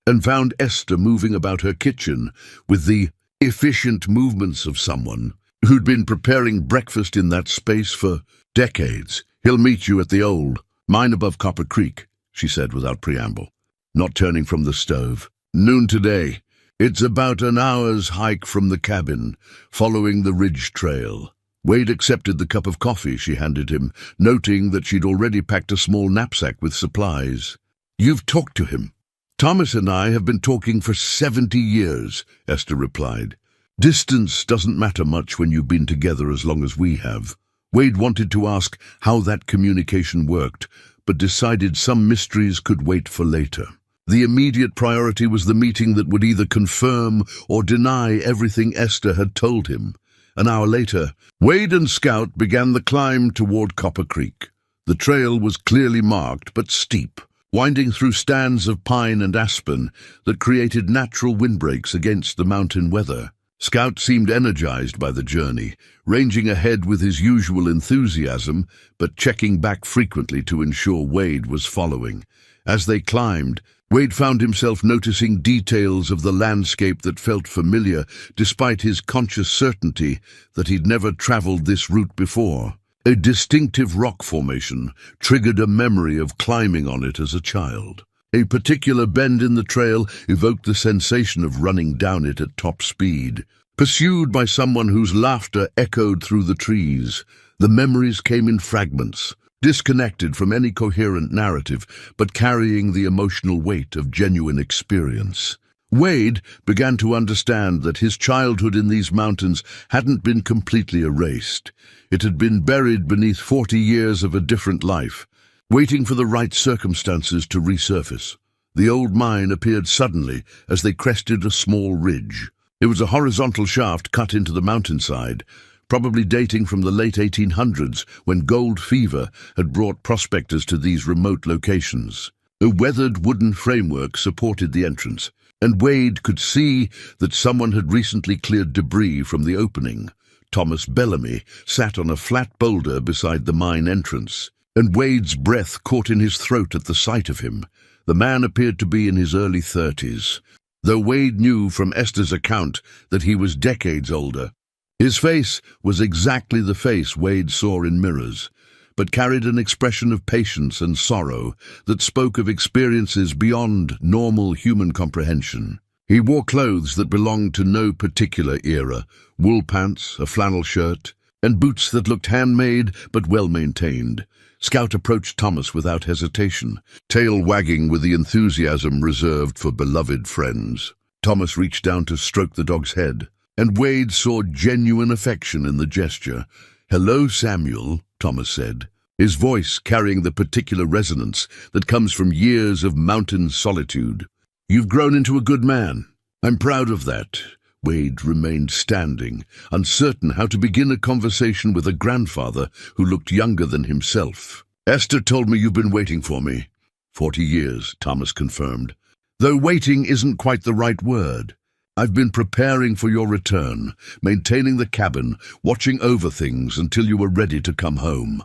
and found Esther moving about her kitchen with the efficient movements of someone who'd been preparing breakfast in that space for decades. "He'll meet you at the old mine above Copper Creek," she said without preamble, not turning from the stove. "Noon today. It's about an hour's hike from the cabin, following the ridge trail." Wade accepted the cup of coffee she handed him, noting that she'd already packed a small knapsack with supplies. "You've talked to him?" "Thomas and I have been talking for 70 years, Esther replied. "Distance doesn't matter much when you've been together as long as we have." Wade wanted to ask how that communication worked, but decided some mysteries could wait for later. The immediate priority was the meeting that would either confirm or deny everything Esther had told him. An hour later, Wade and Scout began the climb toward Copper Creek. The trail was clearly marked but steep, winding through stands of pine and aspen that created natural windbreaks against the mountain weather. Scout seemed energized by the journey, ranging ahead with his usual enthusiasm, but checking back frequently to ensure Wade was following. As they climbed, Wade found himself noticing details of the landscape that felt familiar, despite his conscious certainty that he'd never traveled this route before. A distinctive rock formation triggered a memory of climbing on it as a child. A particular bend in the trail evoked the sensation of running down it at top speed. Pursued by someone whose laughter echoed through the trees, the memories came in fragments, disconnected from any coherent narrative, but carrying the emotional weight of genuine experience. Wade began to understand that his childhood in these mountains hadn't been completely erased. It had been buried beneath 40 years of a different life, waiting for the right circumstances to resurface. The old mine appeared suddenly as they crested a small ridge. It was a horizontal shaft cut into the mountainside, probably dating from the late 1800s when gold fever had brought prospectors to these remote locations. A weathered wooden framework supported the entrance, and Wade could see that someone had recently cleared debris from the opening. Thomas Bellamy sat on a flat boulder beside the mine entrance, and Wade's breath caught in his throat at the sight of him. The man appeared to be in his early 30s, though Wade knew from Esther's account that he was decades older. His face was exactly the face Wade saw in mirrors, but carried an expression of patience and sorrow that spoke of experiences beyond normal human comprehension. He wore clothes that belonged to no particular era: wool pants, a flannel shirt, and boots that looked handmade but well-maintained. Scout approached Thomas without hesitation, tail wagging with the enthusiasm reserved for beloved friends. Thomas reached down to stroke the dog's head, and Wade saw genuine affection in the gesture. "Hello, Samuel," Thomas said, his voice carrying the particular resonance that comes from years of mountain solitude. "You've grown into a good man. I'm proud of that." Wade remained standing, uncertain how to begin a conversation with a grandfather who looked younger than himself. "Esther told me you've been waiting for me." 40 years, Thomas confirmed. "Though waiting isn't quite the right word. I've been preparing for your return, maintaining the cabin, watching over things until you were ready to come home.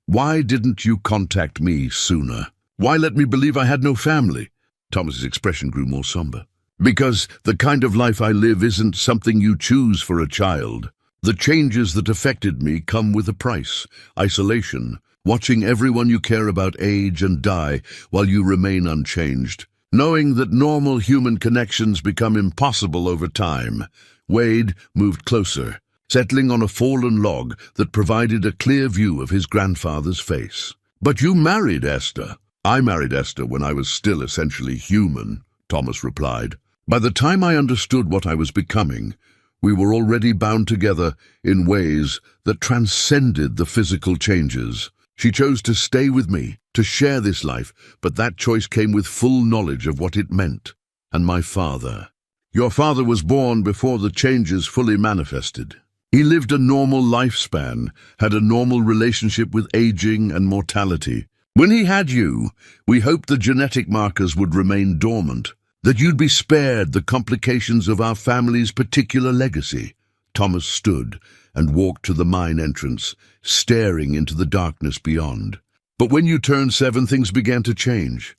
Why didn't you contact me sooner? Why let me believe I had no family?" Thomas's expression grew more somber. "Because the kind of life I live isn't something you choose for a child. The changes that affected me come with a price: isolation, watching everyone you care about age and die while you remain unchanged. Knowing that normal human connections become impossible over time." Wade moved closer, settling on a fallen log that provided a clear view of his grandfather's face. "But you married Esther." "I married Esther when I was still essentially human," Thomas replied. "By the time I understood what I was becoming, we were already bound together in ways that transcended the physical changes. She chose to stay with me, to share this life, but that choice came with full knowledge of what it meant. And my father. Your father was born before the changes fully manifested. He lived a normal lifespan, had a normal relationship with aging and mortality. When he had you, we hoped the genetic markers would remain dormant, that you'd be spared the complications of our family's particular legacy." Thomas stood and walked to the mine entrance, staring into the darkness beyond. "But when you turned 7, things began to change.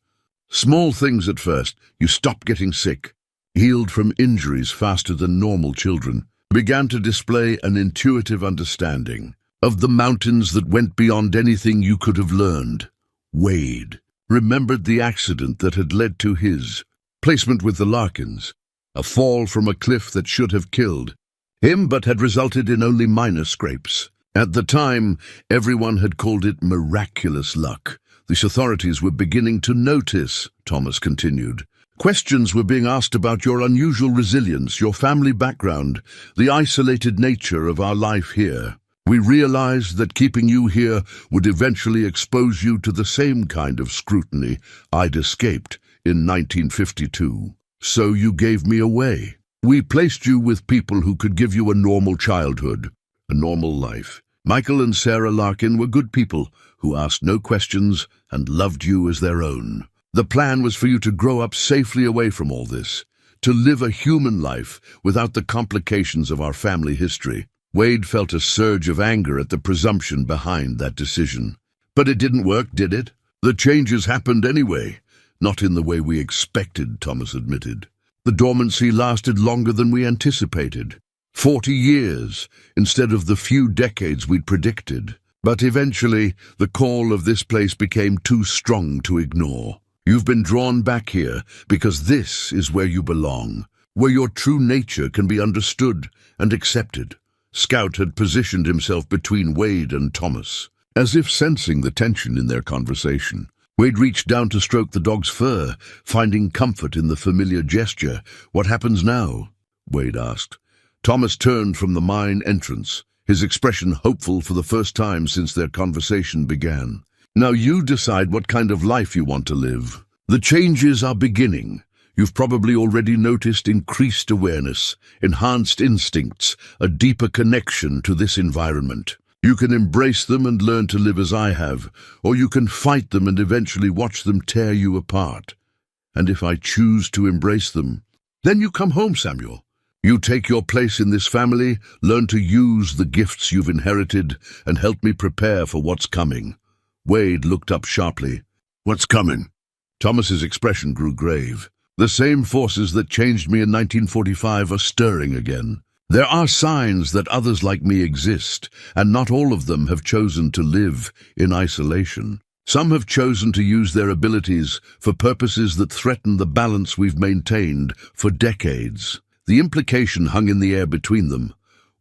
Small things at first. You stopped getting sick, healed from injuries faster than normal children, began to display an intuitive understanding of the mountains that went beyond anything you could have learned." Wade remembered the accident that had led to his placement with the Larkins, a fall from a cliff that should have killed him but had resulted in only minor scrapes. At the time, everyone had called it miraculous luck. The authorities were beginning to notice, Thomas continued. Questions were being asked about your unusual resilience, your family background, the isolated nature of our life here. We realized that keeping you here would eventually expose you to the same kind of scrutiny I'd escaped in 1952. So you gave me away. We placed you with people who could give you a normal childhood, a normal life. Michael and Sarah Larkin were good people who asked no questions and loved you as their own. The plan was for you to grow up safely away from all this, to live a human life without the complications of our family history. Wade felt a surge of anger at the presumption behind that decision. But it didn't work, did it? The changes happened anyway. Not in the way we expected, Thomas admitted. The dormancy lasted longer than we anticipated. 40 years, instead of the few decades we'd predicted. But eventually, the call of this place became too strong to ignore. You've been drawn back here because this is where you belong, where your true nature can be understood and accepted. Scout had positioned himself between Wade and Thomas, as if sensing the tension in their conversation. Wade reached down to stroke the dog's fur, finding comfort in the familiar gesture. "What happens now?" Wade asked. Thomas turned from the mine entrance, his expression hopeful for the first time since their conversation began. "Now you decide what kind of life you want to live. The changes are beginning. You've probably already noticed increased awareness, enhanced instincts, a deeper connection to this environment. You can embrace them and learn to live as I have, or you can fight them and eventually watch them tear you apart. And if I choose to embrace them, then you come home, Samuel. You take your place in this family, learn to use the gifts you've inherited, and help me prepare for what's coming." Wade looked up sharply. "What's coming?" Thomas's expression grew grave. "The same forces that changed me in 1945 are stirring again. There are signs that others like me exist, and not all of them have chosen to live in isolation. Some have chosen to use their abilities for purposes that threaten the balance we've maintained for decades." The implication hung in the air between them.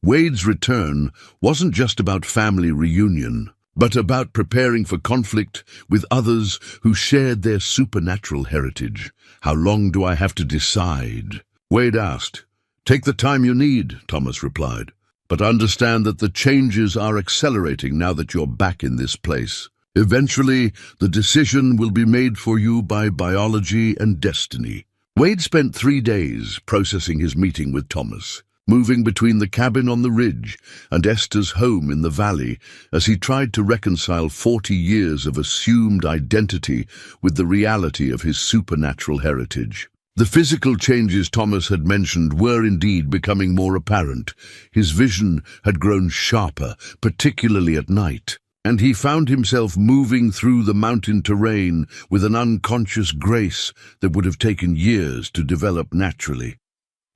Wade's return wasn't just about family reunion, but about preparing for conflict with others who shared their supernatural heritage. "How long do I have to decide?" Wade asked. "Take the time you need," Thomas replied. "But understand that the changes are accelerating now that you're back in this place. Eventually, the decision will be made for you by biology and destiny." Wade spent 3 days processing his meeting with Thomas, moving between the cabin on the ridge and Esther's home in the valley as he tried to reconcile 40 years of assumed identity with the reality of his supernatural heritage. The physical changes Thomas had mentioned were indeed becoming more apparent. His vision had grown sharper, particularly at night, and he found himself moving through the mountain terrain with an unconscious grace that would have taken years to develop naturally.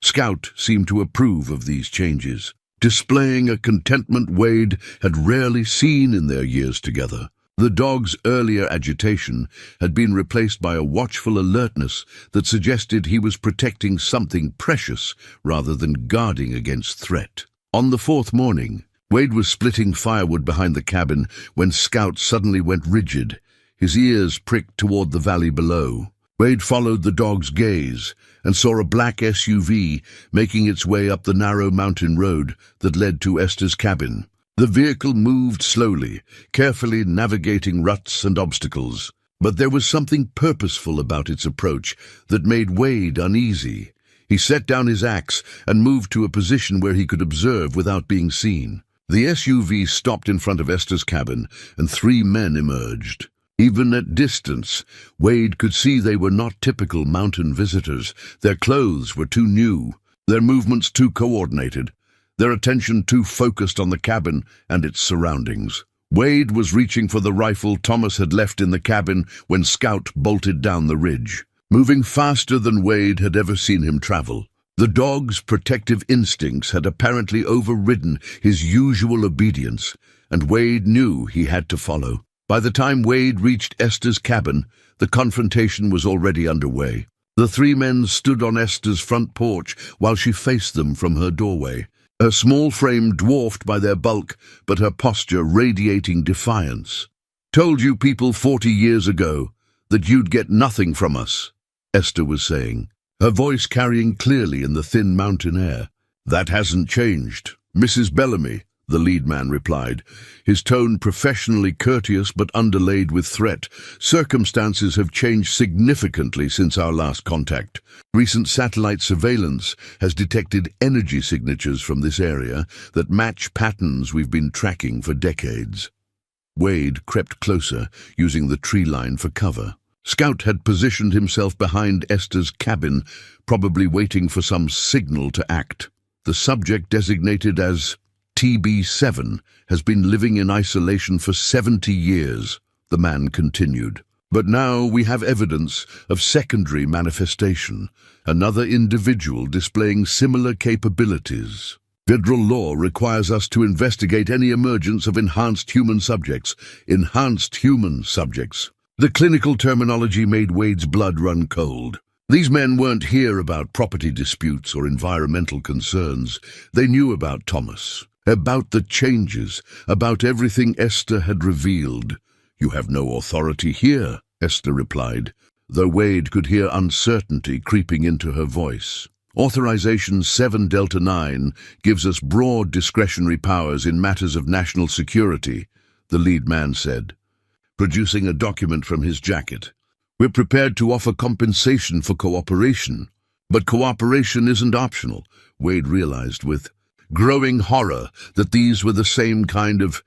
Scout seemed to approve of these changes, displaying a contentment Wade had rarely seen in their years together. The dog's earlier agitation had been replaced by a watchful alertness that suggested he was protecting something precious rather than guarding against threat. On the fourth morning, Wade was splitting firewood behind the cabin when Scout suddenly went rigid, his ears pricked toward the valley below. Wade followed the dog's gaze and saw a black SUV making its way up the narrow mountain road that led to Esther's cabin. The vehicle moved slowly, carefully navigating ruts and obstacles. But there was something purposeful about its approach that made Wade uneasy. He set down his axe and moved to a position where he could observe without being seen. The SUV stopped in front of Esther's cabin, and 3 men emerged. Even at distance, Wade could see they were not typical mountain visitors. Their clothes were too new, their movements too coordinated, their attention too focused on the cabin and its surroundings. Wade was reaching for the rifle Thomas had left in the cabin when Scout bolted down the ridge, moving faster than Wade had ever seen him travel. The dog's protective instincts had apparently overridden his usual obedience, and Wade knew he had to follow. By the time Wade reached Esther's cabin, the confrontation was already underway. The 3 men stood on Esther's front porch while she faced them from her doorway, her small frame dwarfed by their bulk, but her posture radiating defiance. "Told you people 40 years ago that you'd get nothing from us," Esther was saying, her voice carrying clearly in the thin mountain air. "That hasn't changed, Mrs. Bellamy," the lead man replied, his tone professionally courteous but underlaid with threat. "Circumstances have changed significantly since our last contact. Recent satellite surveillance has detected energy signatures from this area that match patterns we've been tracking for decades." Wade crept closer, using the tree line for cover. Scout had positioned himself behind Esther's cabin, probably waiting for some signal to act. "The subject, designated as TB7, has been living in isolation for 70 years, the man continued. "But now we have evidence of secondary manifestation, another individual displaying similar capabilities. Federal law requires us to investigate any emergence of enhanced human subjects. Enhanced human subjects." The clinical terminology made Wade's blood run cold. These men weren't here about property disputes or environmental concerns. They knew about Thomas, about the changes, about everything Esther had revealed. "You have no authority here," Esther replied, though Wade could hear uncertainty creeping into her voice. "Authorization 7 Delta 9 gives us broad discretionary powers in matters of national security," the lead man said, producing a document from his jacket. "We're prepared to offer compensation for cooperation." But cooperation isn't optional, Wade realized with growing horror that these were the same kind of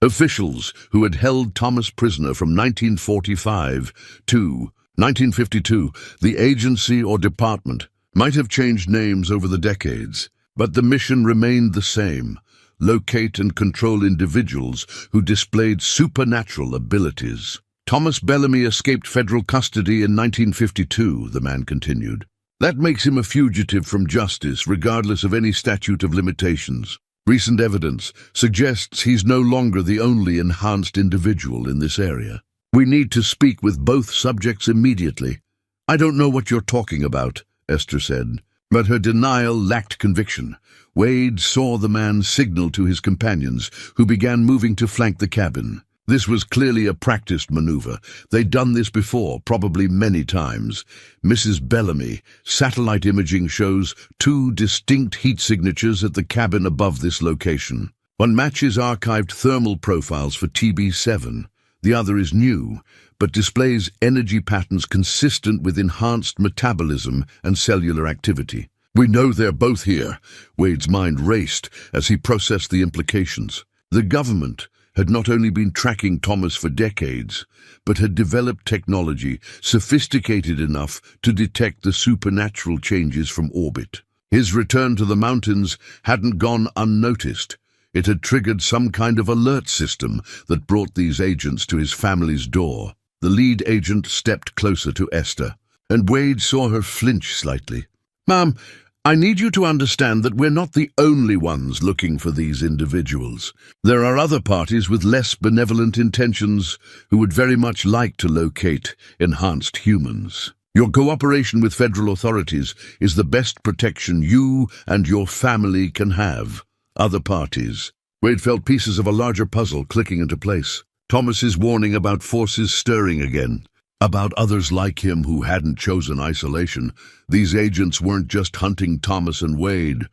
officials who had held Thomas prisoner from 1945 to 1952. The agency or department might have changed names over the decades, but the mission remained the same: locate and control individuals who displayed supernatural abilities. "Thomas Bellamy escaped federal custody in 1952, the man continued. "That makes him a fugitive from justice, regardless of any statute of limitations. Recent evidence suggests he's no longer the only enhanced individual in this area. We need to speak with both subjects immediately." "I don't know what you're talking about," Esther said, but her denial lacked conviction. Wade saw the man signal to his companions, who began moving to flank the cabin. This was clearly a practiced maneuver. They'd done this before, probably many times. "Mrs. Bellamy, satellite imaging shows 2 distinct heat signatures at the cabin above this location. One matches archived thermal profiles for TB7. The other is new, but displays energy patterns consistent with enhanced metabolism and cellular activity." "We know they're both here." Wade's mind raced as he processed the implications. The government had not only been tracking Thomas for decades, but had developed technology sophisticated enough to detect the supernatural changes from orbit. His return to the mountains hadn't gone unnoticed. It had triggered some kind of alert system that brought these agents to his family's door. The lead agent stepped closer to Esther, and Wade saw her flinch slightly. "Ma'am, I need you to understand that we're not the only ones looking for these individuals. There are other parties with less benevolent intentions who would very much like to locate enhanced humans. Your cooperation with federal authorities is the best protection you and your family can have." other parties. Wade felt pieces of a larger puzzle clicking into place. Thomas's warning about forces stirring again, about others like him who hadn't chosen isolation. These agents weren't just hunting Thomas and Wade.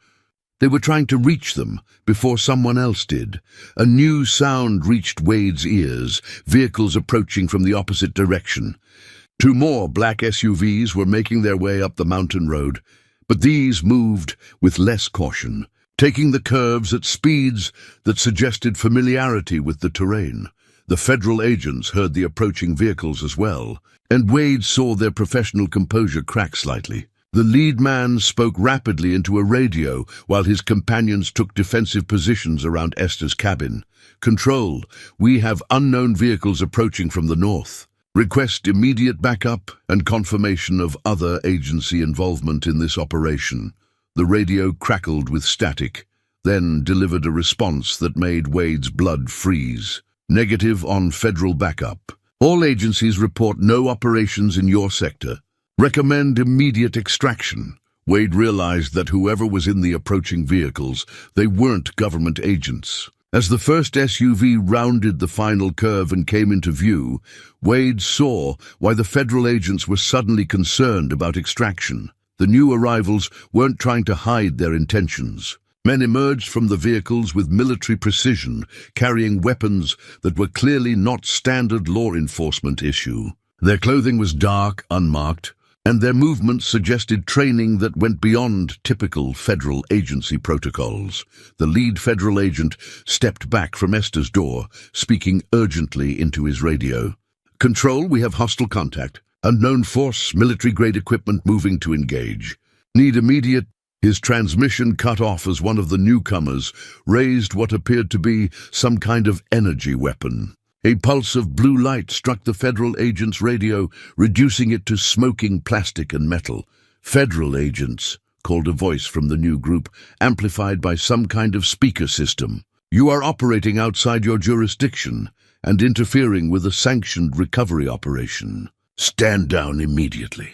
They were trying to reach them before someone else did. A new sound reached Wade's ears, vehicles approaching from the opposite direction. Two more black SUVs were making their way up the mountain road, but these moved with less caution, taking the curves at speeds that suggested familiarity with the terrain. The federal agents heard the approaching vehicles as well, and Wade saw their professional composure crack slightly. The lead man spoke rapidly into a radio while his companions took defensive positions around Esther's cabin. "Control, we have unknown vehicles approaching from the north. Request immediate backup and confirmation of other agency involvement in this operation." The radio crackled with static, then delivered a response that made Wade's blood freeze. "Negative on federal backup. All agencies report no operations in your sector. Recommend immediate extraction." Wade realized that whoever was in the approaching vehicles, they weren't government agents. As the first SUV rounded the final curve and came into view, Wade saw why the federal agents were suddenly concerned about extraction. The new arrivals weren't trying to hide their intentions. Men emerged from the vehicles with military precision, carrying weapons that were clearly not standard law enforcement issue. Their clothing was dark, unmarked, and their movements suggested training that went beyond typical federal agency protocols. The lead federal agent stepped back from Esther's door, speaking urgently into his radio. "Control, we have hostile contact. Unknown force, military-grade equipment moving to engage. Need immediate..." His transmission cut off as one of the newcomers raised what appeared to be some kind of energy weapon. A pulse of blue light struck the federal agent's radio, reducing it to smoking plastic and metal. "Federal agents," called a voice from the new group, amplified by some kind of speaker system. "You are operating outside your jurisdiction and interfering with a sanctioned recovery operation. Stand down immediately."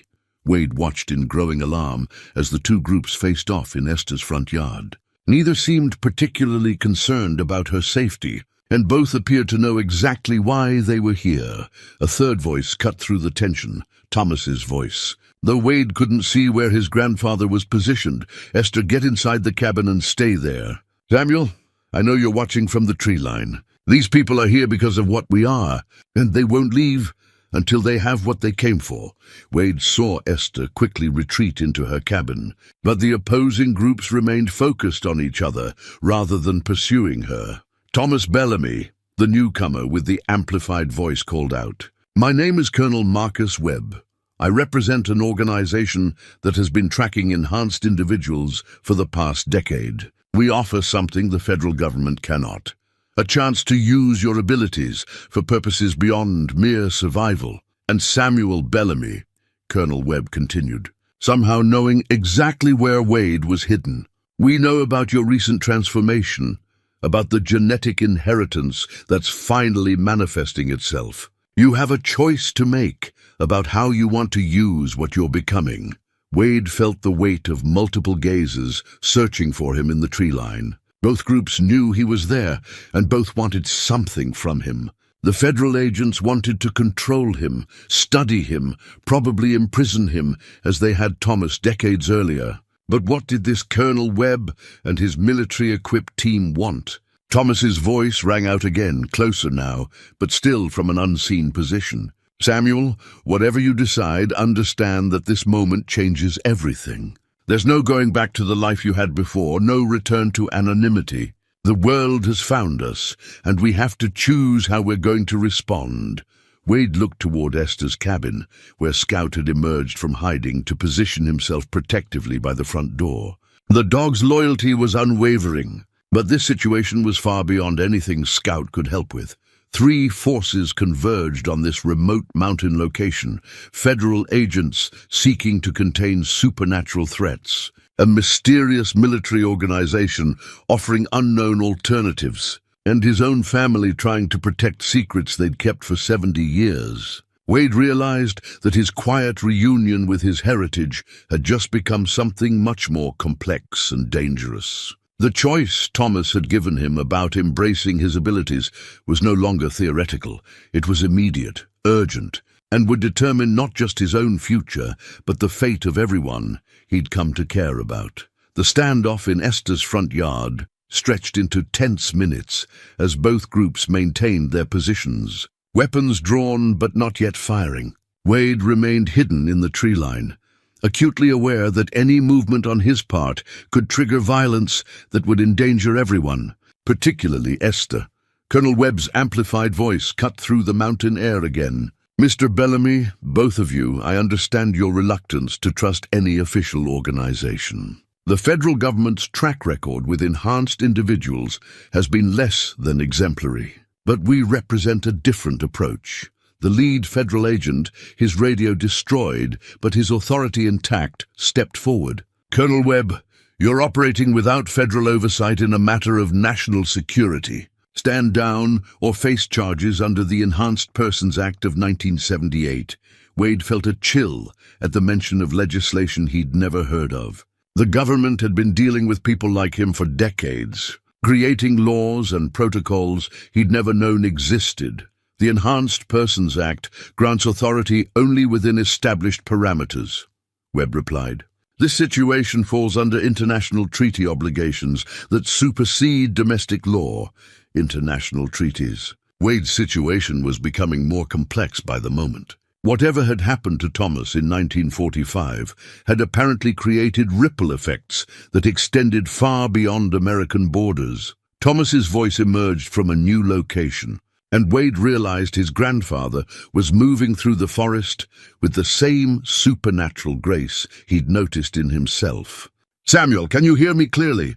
Wade watched in growing alarm as the two groups faced off in Esther's front yard. Neither seemed particularly concerned about her safety, and both appeared to know exactly why they were here. A third voice cut through the tension, Thomas's voice. Though Wade couldn't see where his grandfather was positioned, "Esther, get inside the cabin and stay there. Samuel, I know you're watching from the tree line. These people are here because of what we are, and they won't leave until they have what they came for." Wade saw Esther quickly retreat into her cabin, but the opposing groups remained focused on each other rather than pursuing her. Thomas Bellamy, the newcomer with the amplified voice, called out, "My name is Colonel Marcus Webb. I represent an organization that has been tracking enhanced individuals for the past decade. We offer something the federal government cannot. A chance to use your abilities for purposes beyond mere survival." "And Samuel Bellamy," Colonel Webb continued, somehow knowing exactly where Wade was hidden. "We know about your recent transformation, about the genetic inheritance that's finally manifesting itself. You have a choice to make about how you want to use what you're becoming." Wade felt the weight of multiple gazes searching for him in the tree line. Both groups knew he was there, and both wanted something from him. The federal agents wanted to control him, study him, probably imprison him, as they had Thomas decades earlier. But what did this Colonel Webb and his military-equipped team want? Thomas's voice rang out again, closer now, but still from an unseen position. "Samuel, whatever you decide, understand that this moment changes everything. There's no going back to the life you had before, no return to anonymity. The world has found us, and we have to choose how we're going to respond." Wade looked toward Esther's cabin, where Scout had emerged from hiding to position himself protectively by the front door. The dog's loyalty was unwavering, but this situation was far beyond anything Scout could help with. Three forces converged on this remote mountain location, federal agents seeking to contain supernatural threats, a mysterious military organization offering unknown alternatives, and his own family trying to protect secrets they'd kept for 70 years. Wade realized that his quiet reunion with his heritage had just become something much more complex and dangerous. The choice Thomas had given him about embracing his abilities was no longer theoretical. It was immediate, urgent, and would determine not just his own future, but the fate of everyone he'd come to care about. The standoff in Esther's front yard stretched into tense minutes as both groups maintained their positions, weapons drawn but not yet firing. Wade remained hidden in the tree line, acutely aware that any movement on his part could trigger violence that would endanger everyone, particularly Esther. Colonel Webb's amplified voice cut through the mountain air again. "Mr. Bellamy, both of you, I understand your reluctance to trust any official organization. The federal government's track record with enhanced individuals has been less than exemplary. But we represent a different approach. The lead federal agent, his radio destroyed, but his authority intact, stepped forward. Colonel Webb, you're operating without federal oversight in a matter of national security. Stand down or face charges under the Enhanced Persons Act of 1978. Wade felt a chill at the mention of legislation he'd never heard of. The government had been dealing with people like him for decades, creating laws and protocols he'd never known existed. The Enhanced Persons Act grants authority only within established parameters, Webb replied. This situation falls under international treaty obligations that supersede domestic law, international treaties. Wade's situation was becoming more complex by the moment. Whatever had happened to Thomas in 1945 had apparently created ripple effects that extended far beyond American borders. Thomas's voice emerged from a new location, and Wade realized his grandfather was moving through the forest with the same supernatural grace he'd noticed in himself. "Samuel, can you hear me clearly?"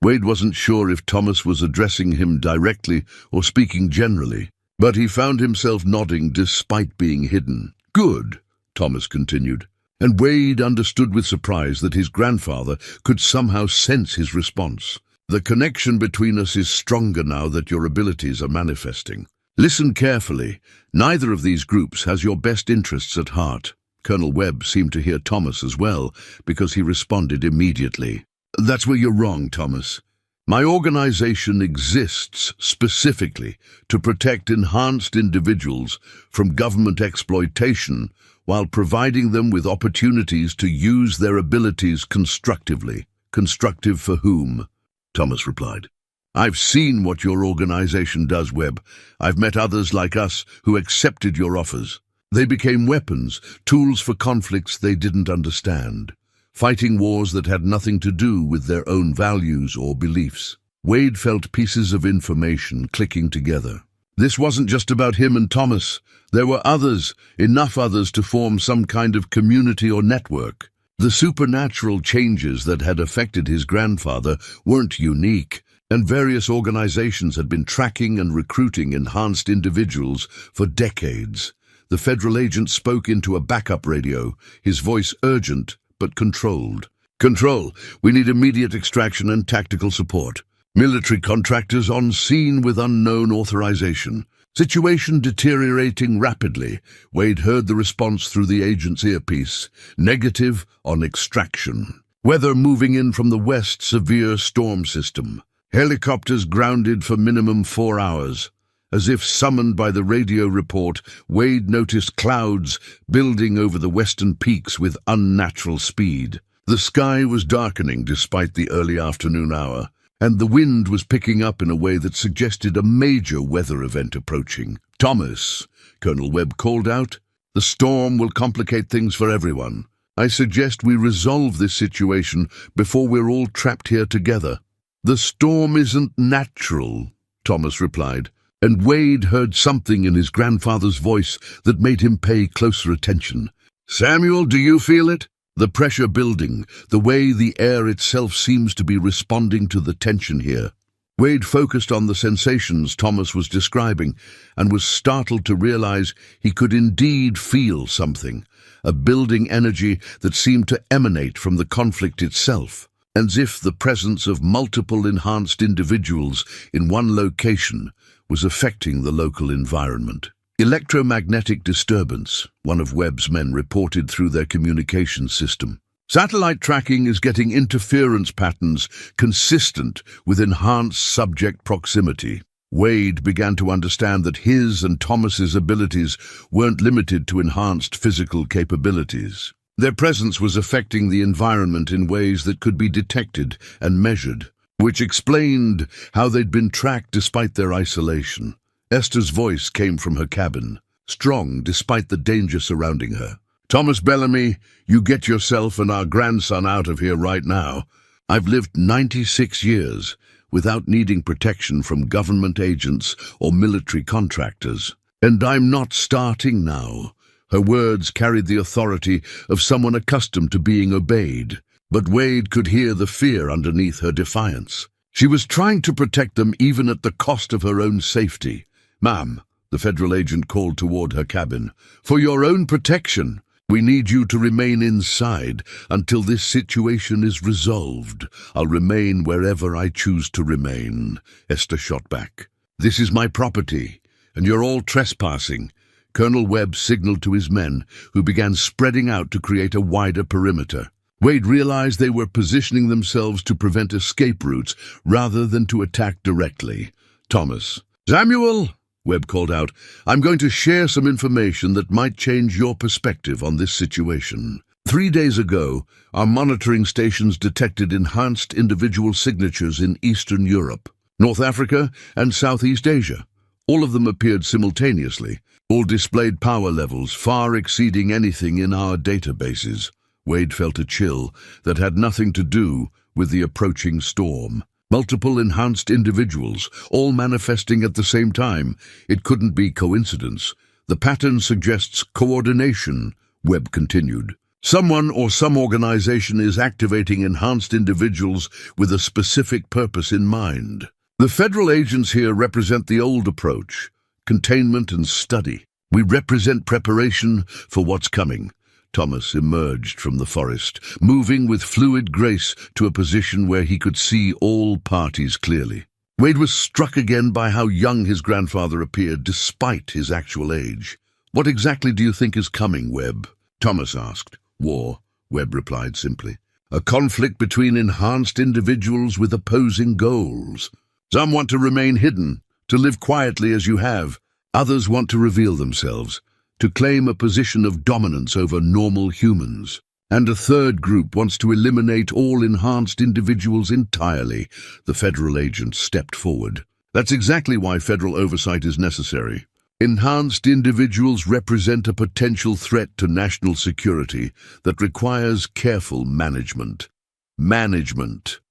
Wade wasn't sure if Thomas was addressing him directly or speaking generally, but he found himself nodding despite being hidden. "Good," Thomas continued, and Wade understood with surprise that his grandfather could somehow sense his response. "The connection between us is stronger now that your abilities are manifesting. Listen carefully. Neither of these groups has your best interests at heart." Colonel Webb seemed to hear Thomas as well, because he responded immediately. "That's where you're wrong, Thomas. My organization exists specifically to protect enhanced individuals from government exploitation while providing them with opportunities to use their abilities constructively." "Constructive for whom?" Thomas replied. "I've seen what your organization does, Webb. I've met others like us who accepted your offers. They became weapons, tools for conflicts they didn't understand, fighting wars that had nothing to do with their own values or beliefs." Wade felt pieces of information clicking together. This wasn't just about him and Thomas. There were others, enough others to form some kind of community or network. The supernatural changes that had affected his grandfather weren't unique, and various organizations had been tracking and recruiting enhanced individuals for decades. The federal agent spoke into a backup radio, his voice urgent but controlled. "Control, we need immediate extraction and tactical support. Military contractors on scene with unknown authorization. Situation deteriorating rapidly." Wade heard the response through the agent's earpiece. "Negative on extraction. Weather moving in from the west, severe storm system. Helicopters grounded for minimum 4 hours. As if summoned by the radio report, Wade noticed clouds building over the western peaks with unnatural speed. The sky was darkening despite the early afternoon hour, and the wind was picking up in a way that suggested a major weather event approaching. "Thomas," Colonel Webb called out, "the storm will complicate things for everyone. I suggest we resolve this situation before we're all trapped here together." "The storm isn't natural," Thomas replied, and Wade heard something in his grandfather's voice that made him pay closer attention. "Samuel, do you feel it? The pressure building, the way the air itself seems to be responding to the tension here." Wade focused on the sensations Thomas was describing and was startled to realize he could indeed feel something, a building energy that seemed to emanate from the conflict itself, as if the presence of multiple enhanced individuals in one location was affecting the local environment. "Electromagnetic disturbance," one of Webb's men reported through their communications system. Satellite tracking is getting interference patterns consistent with enhanced subject proximity. Wade began to understand that his and Thomas's abilities weren't limited to enhanced physical capabilities. Their presence was affecting the environment in ways that could be detected and measured, which explained how they'd been tracked despite their isolation. Esther's voice came from her cabin, strong despite the danger surrounding her. "Thomas Bellamy, you get yourself and our grandson out of here right now. I've lived 96 years without needing protection from government agents or military contractors. And I'm not starting now." Her words carried the authority of someone accustomed to being obeyed, but Wade could hear the fear underneath her defiance. She was trying to protect them even at the cost of her own safety. "Ma'am," the federal agent called toward her cabin, "for your own protection, we need you to remain inside until this situation is resolved." "I'll remain wherever I choose to remain," Esther shot back. "This is my property, and you're all trespassing." Colonel Webb signaled to his men, who began spreading out to create a wider perimeter. Wade realized they were positioning themselves to prevent escape routes rather than to attack directly. "Thomas." "Samuel," Webb called out, "I'm going to share some information that might change your perspective on this situation. 3 days ago, our monitoring stations detected enhanced individual signatures in Eastern Europe, North Africa, and Southeast Asia. All of them appeared simultaneously. All displayed power levels far exceeding anything in our databases." Wade felt a chill that had nothing to do with the approaching storm. Multiple enhanced individuals, all manifesting at the same time. It couldn't be coincidence. "The pattern suggests coordination," Webb continued. "Someone or some organization is activating enhanced individuals with a specific purpose in mind. The federal agents here represent the old approach, containment and study. We represent preparation for what's coming." Thomas emerged from the forest, moving with fluid grace to a position where he could see all parties clearly. Wade was struck again by how young his grandfather appeared despite his actual age. "What exactly do you think is coming, Webb?" Thomas asked. "War," Webb replied simply. "A conflict between enhanced individuals with opposing goals. Some want to remain hidden, to live quietly as you have. Others want to reveal themselves, to claim a position of dominance over normal humans. And a third group wants to eliminate all enhanced individuals entirely." The federal agent stepped forward. "That's exactly why federal oversight is necessary. Enhanced individuals represent a potential threat to national security that requires careful management." "Management,"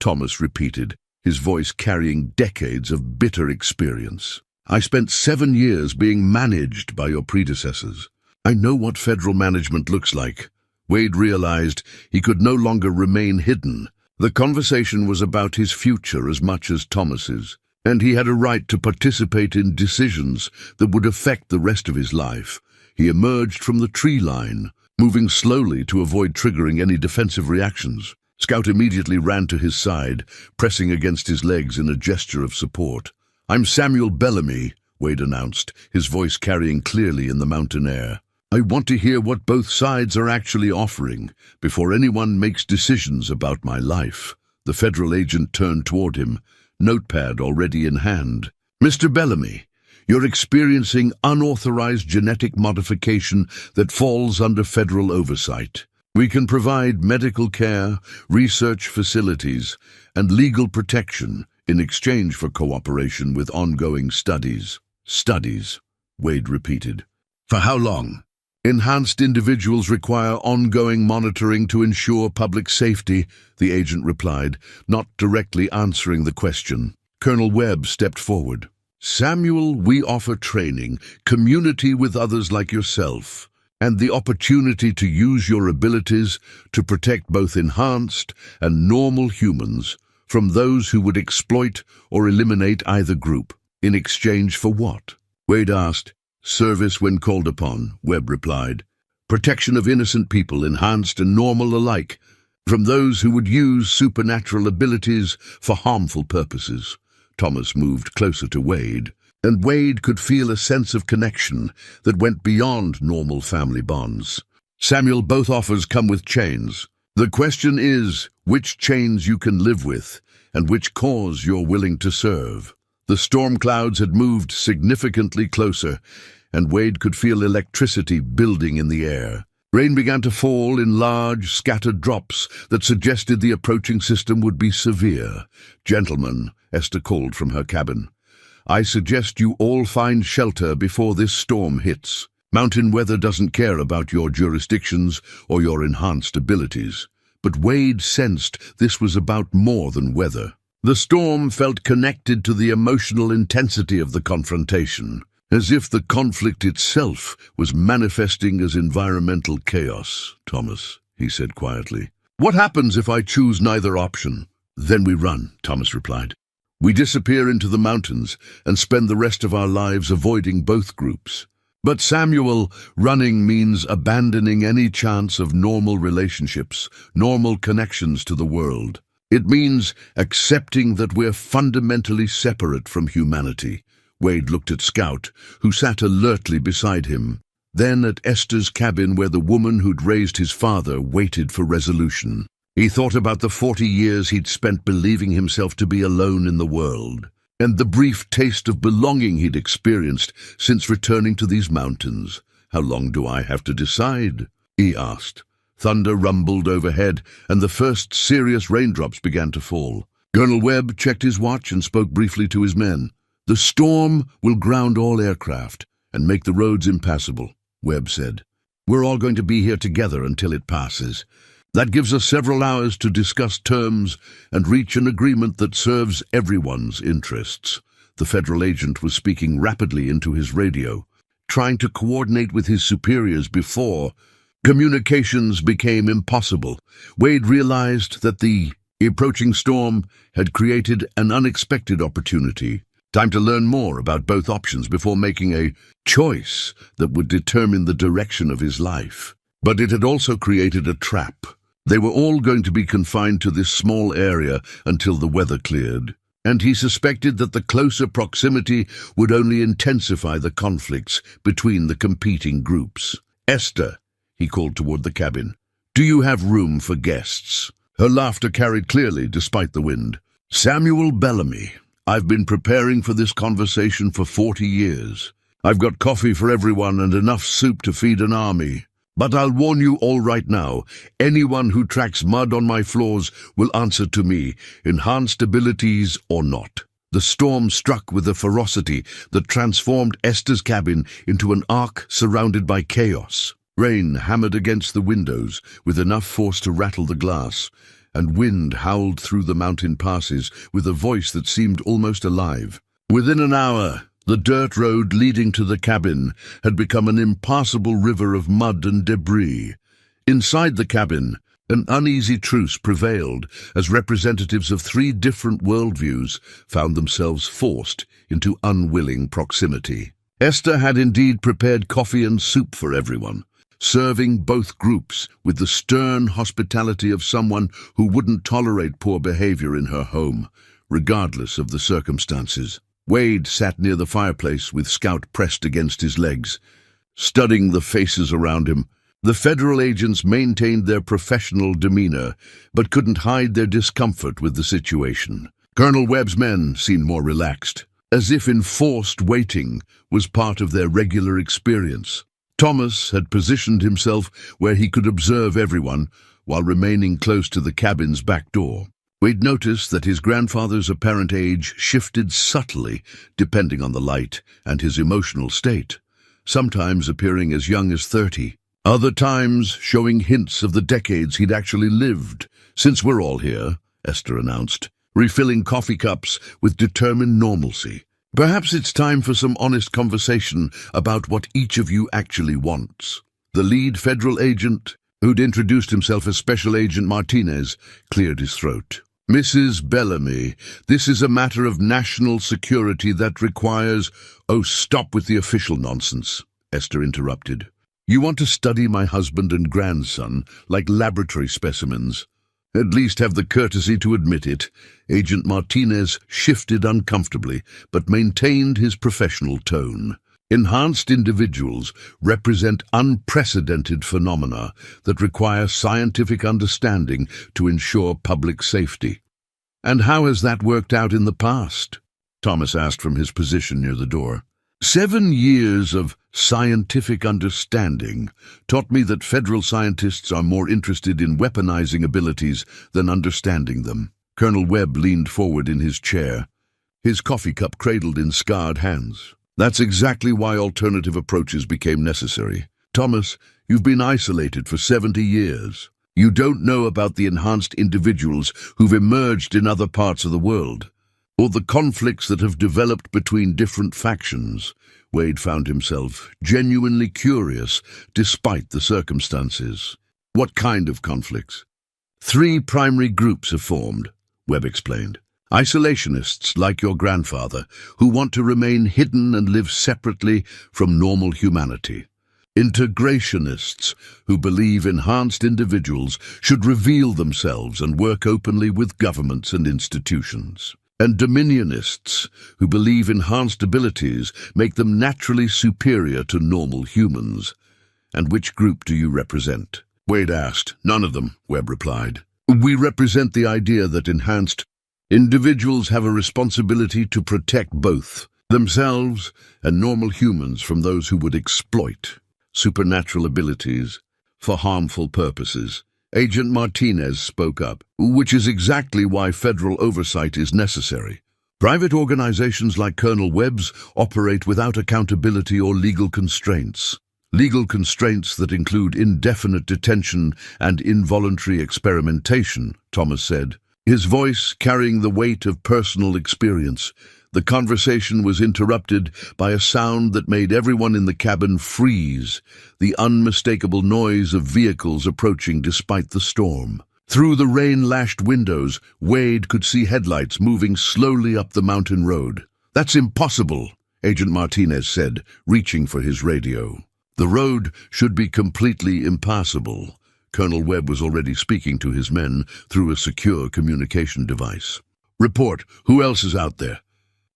Thomas repeated, his voice carrying decades of bitter experience. "I spent 7 years being managed by your predecessors. I know what federal management looks like." Wade realized he could no longer remain hidden. The conversation was about his future as much as Thomas's, and he had a right to participate in decisions that would affect the rest of his life. He emerged from the tree line, moving slowly to avoid triggering any defensive reactions. Scout immediately ran to his side, pressing against his legs in a gesture of support. "I'm Samuel Bellamy," Wade announced, his voice carrying clearly in the mountain air. "I want to hear what both sides are actually offering before anyone makes decisions about my life." The federal agent turned toward him, notepad already in hand. "Mr. Bellamy, you're experiencing unauthorized genetic modification that falls under federal oversight. We can provide medical care, research facilities, and legal protection in exchange for cooperation with ongoing studies." "Studies," Wade repeated. "For how long?" "Enhanced individuals require ongoing monitoring to ensure public safety," the agent replied, not directly answering the question. Colonel Webb stepped forward. "Samuel, we offer training, community with others like yourself, and the opportunity to use your abilities to protect both enhanced and normal humans from those who would exploit or eliminate either group. In exchange for what?" Wade asked. "Service when called upon," Webb replied. "Protection of innocent people, enhanced and normal alike, from those who would use supernatural abilities for harmful purposes." Thomas moved closer to Wade, and Wade could feel a sense of connection that went beyond normal family bonds. "Samuel, both offers come with chains. The question is which chains you can live with and which cause you're willing to serve. The storm clouds had moved significantly closer, and Wade could feel electricity building in the air. Rain began to fall in large, scattered drops that suggested the approaching system would be severe. "Gentlemen," Esther called from her cabin, "I suggest you all find shelter before this storm hits. Mountain weather doesn't care about your jurisdictions or your enhanced abilities." But Wade sensed this was about more than weather. The storm felt connected to the emotional intensity of the confrontation, as if the conflict itself was manifesting as environmental chaos. "Thomas," he said quietly, "what happens if I choose neither option?" "Then we run," Thomas replied. "We disappear into the mountains and spend the rest of our lives avoiding both groups." "But Samuel, running means abandoning any chance of normal relationships, normal connections to the world. It means accepting that we're fundamentally separate from humanity." Wade looked at Scout, who sat alertly beside him, then at Esther's cabin where the woman who'd raised his father waited for resolution. He thought about the 40 years he'd spent believing himself to be alone in the world, and the brief taste of belonging he'd experienced since returning to these mountains. "How long do I have to decide?" he asked. Thunder rumbled overhead, and the first serious raindrops began to fall. Colonel Webb checked his watch and spoke briefly to his men. "The storm will ground all aircraft and make the roads impassable," Webb said. "We're all going to be here together until it passes. That gives us several hours to discuss terms and reach an agreement that serves everyone's interests." The federal agent was speaking rapidly into his radio, trying to coordinate with his superiors before communications became impossible. Wade realized that the approaching storm had created an unexpected opportunity. Time to learn more about both options before making a choice that would determine the direction of his life. But it had also created a trap. They were all going to be confined to this small area until the weather cleared, and he suspected that the closer proximity would only intensify the conflicts between the competing groups. "Esther," he called toward the cabin, "do you have room for guests?" Her laughter carried clearly despite the wind. "Samuel Bellamy, I've been preparing for this conversation for 40 years. I've got coffee for everyone and enough soup to feed an army. But I'll warn you all right now, anyone who tracks mud on my floors will answer to me, enhanced abilities or not." The storm struck with a ferocity that transformed Esther's cabin into an ark surrounded by chaos. Rain hammered against the windows with enough force to rattle the glass, and wind howled through the mountain passes with a voice that seemed almost alive. Within an hour, the dirt road leading to the cabin had become an impassable river of mud and debris. Inside the cabin, an uneasy truce prevailed as representatives of 3 different worldviews found themselves forced into unwilling proximity. Esther had indeed prepared coffee and soup for everyone, serving both groups with the stern hospitality of someone who wouldn't tolerate poor behavior in her home, regardless of the circumstances. Wade sat near the fireplace with Scout pressed against his legs, studying the faces around him. The federal agents maintained their professional demeanor, but couldn't hide their discomfort with the situation. Colonel Webb's men seemed more relaxed, as if enforced waiting was part of their regular experience. Thomas had positioned himself where he could observe everyone while remaining close to the cabin's back door. Wade noticed that his grandfather's apparent age shifted subtly depending on the light and his emotional state, sometimes appearing as young as 30, other times showing hints of the decades he'd actually lived. "Since we're all here," Esther announced, refilling coffee cups with determined normalcy, "perhaps it's time for some honest conversation about what each of you actually wants." The lead federal agent, who'd introduced himself as Special Agent Martinez, cleared his throat. "Mrs. Bellamy, this is a matter of national security that requires—" "Oh, stop with the official nonsense," Esther interrupted. "You want to study my husband and grandson like laboratory specimens. At least have the courtesy to admit it." Agent Martinez shifted uncomfortably, but maintained his professional tone. Enhanced individuals represent unprecedented phenomena that require scientific understanding to ensure public safety. And how has that worked out in the past? Thomas asked from his position near the door. 7 years of scientific understanding taught me that federal scientists are more interested in weaponizing abilities than understanding them. Colonel Webb leaned forward in his chair, his coffee cup cradled in scarred hands. That's exactly why alternative approaches became necessary. Thomas, you've been isolated for 70 years. You don't know about the enhanced individuals who've emerged in other parts of the world, or the conflicts that have developed between different factions. Wade found himself genuinely curious despite the circumstances. What kind of conflicts? 3 primary groups have formed, Webb explained. Isolationists like your grandfather, who want to remain hidden and live separately from normal humanity. Integrationists, who believe enhanced individuals should reveal themselves and work openly with governments and institutions. And dominionists, who believe enhanced abilities make them naturally superior to normal humans. And which group do you represent? Wade asked. None of them, Webb replied. We represent the idea that enhanced individuals have a responsibility to protect both themselves and normal humans from those who would exploit supernatural abilities for harmful purposes. Agent Martinez spoke up, which is exactly why federal oversight is necessary. Private organizations like Colonel Webb's operate without accountability or legal constraints. Legal constraints that include indefinite detention and involuntary experimentation, Thomas said, his voice carrying the weight of personal experience. The conversation was interrupted by a sound that made everyone in the cabin freeze, the unmistakable noise of vehicles approaching despite the storm. Through the rain-lashed windows, Wade could see headlights moving slowly up the mountain road. That's impossible, Agent Martinez said, reaching for his radio. The road should be completely impassable. Colonel Webb was already speaking to his men through a secure communication device. Report, who else is out there?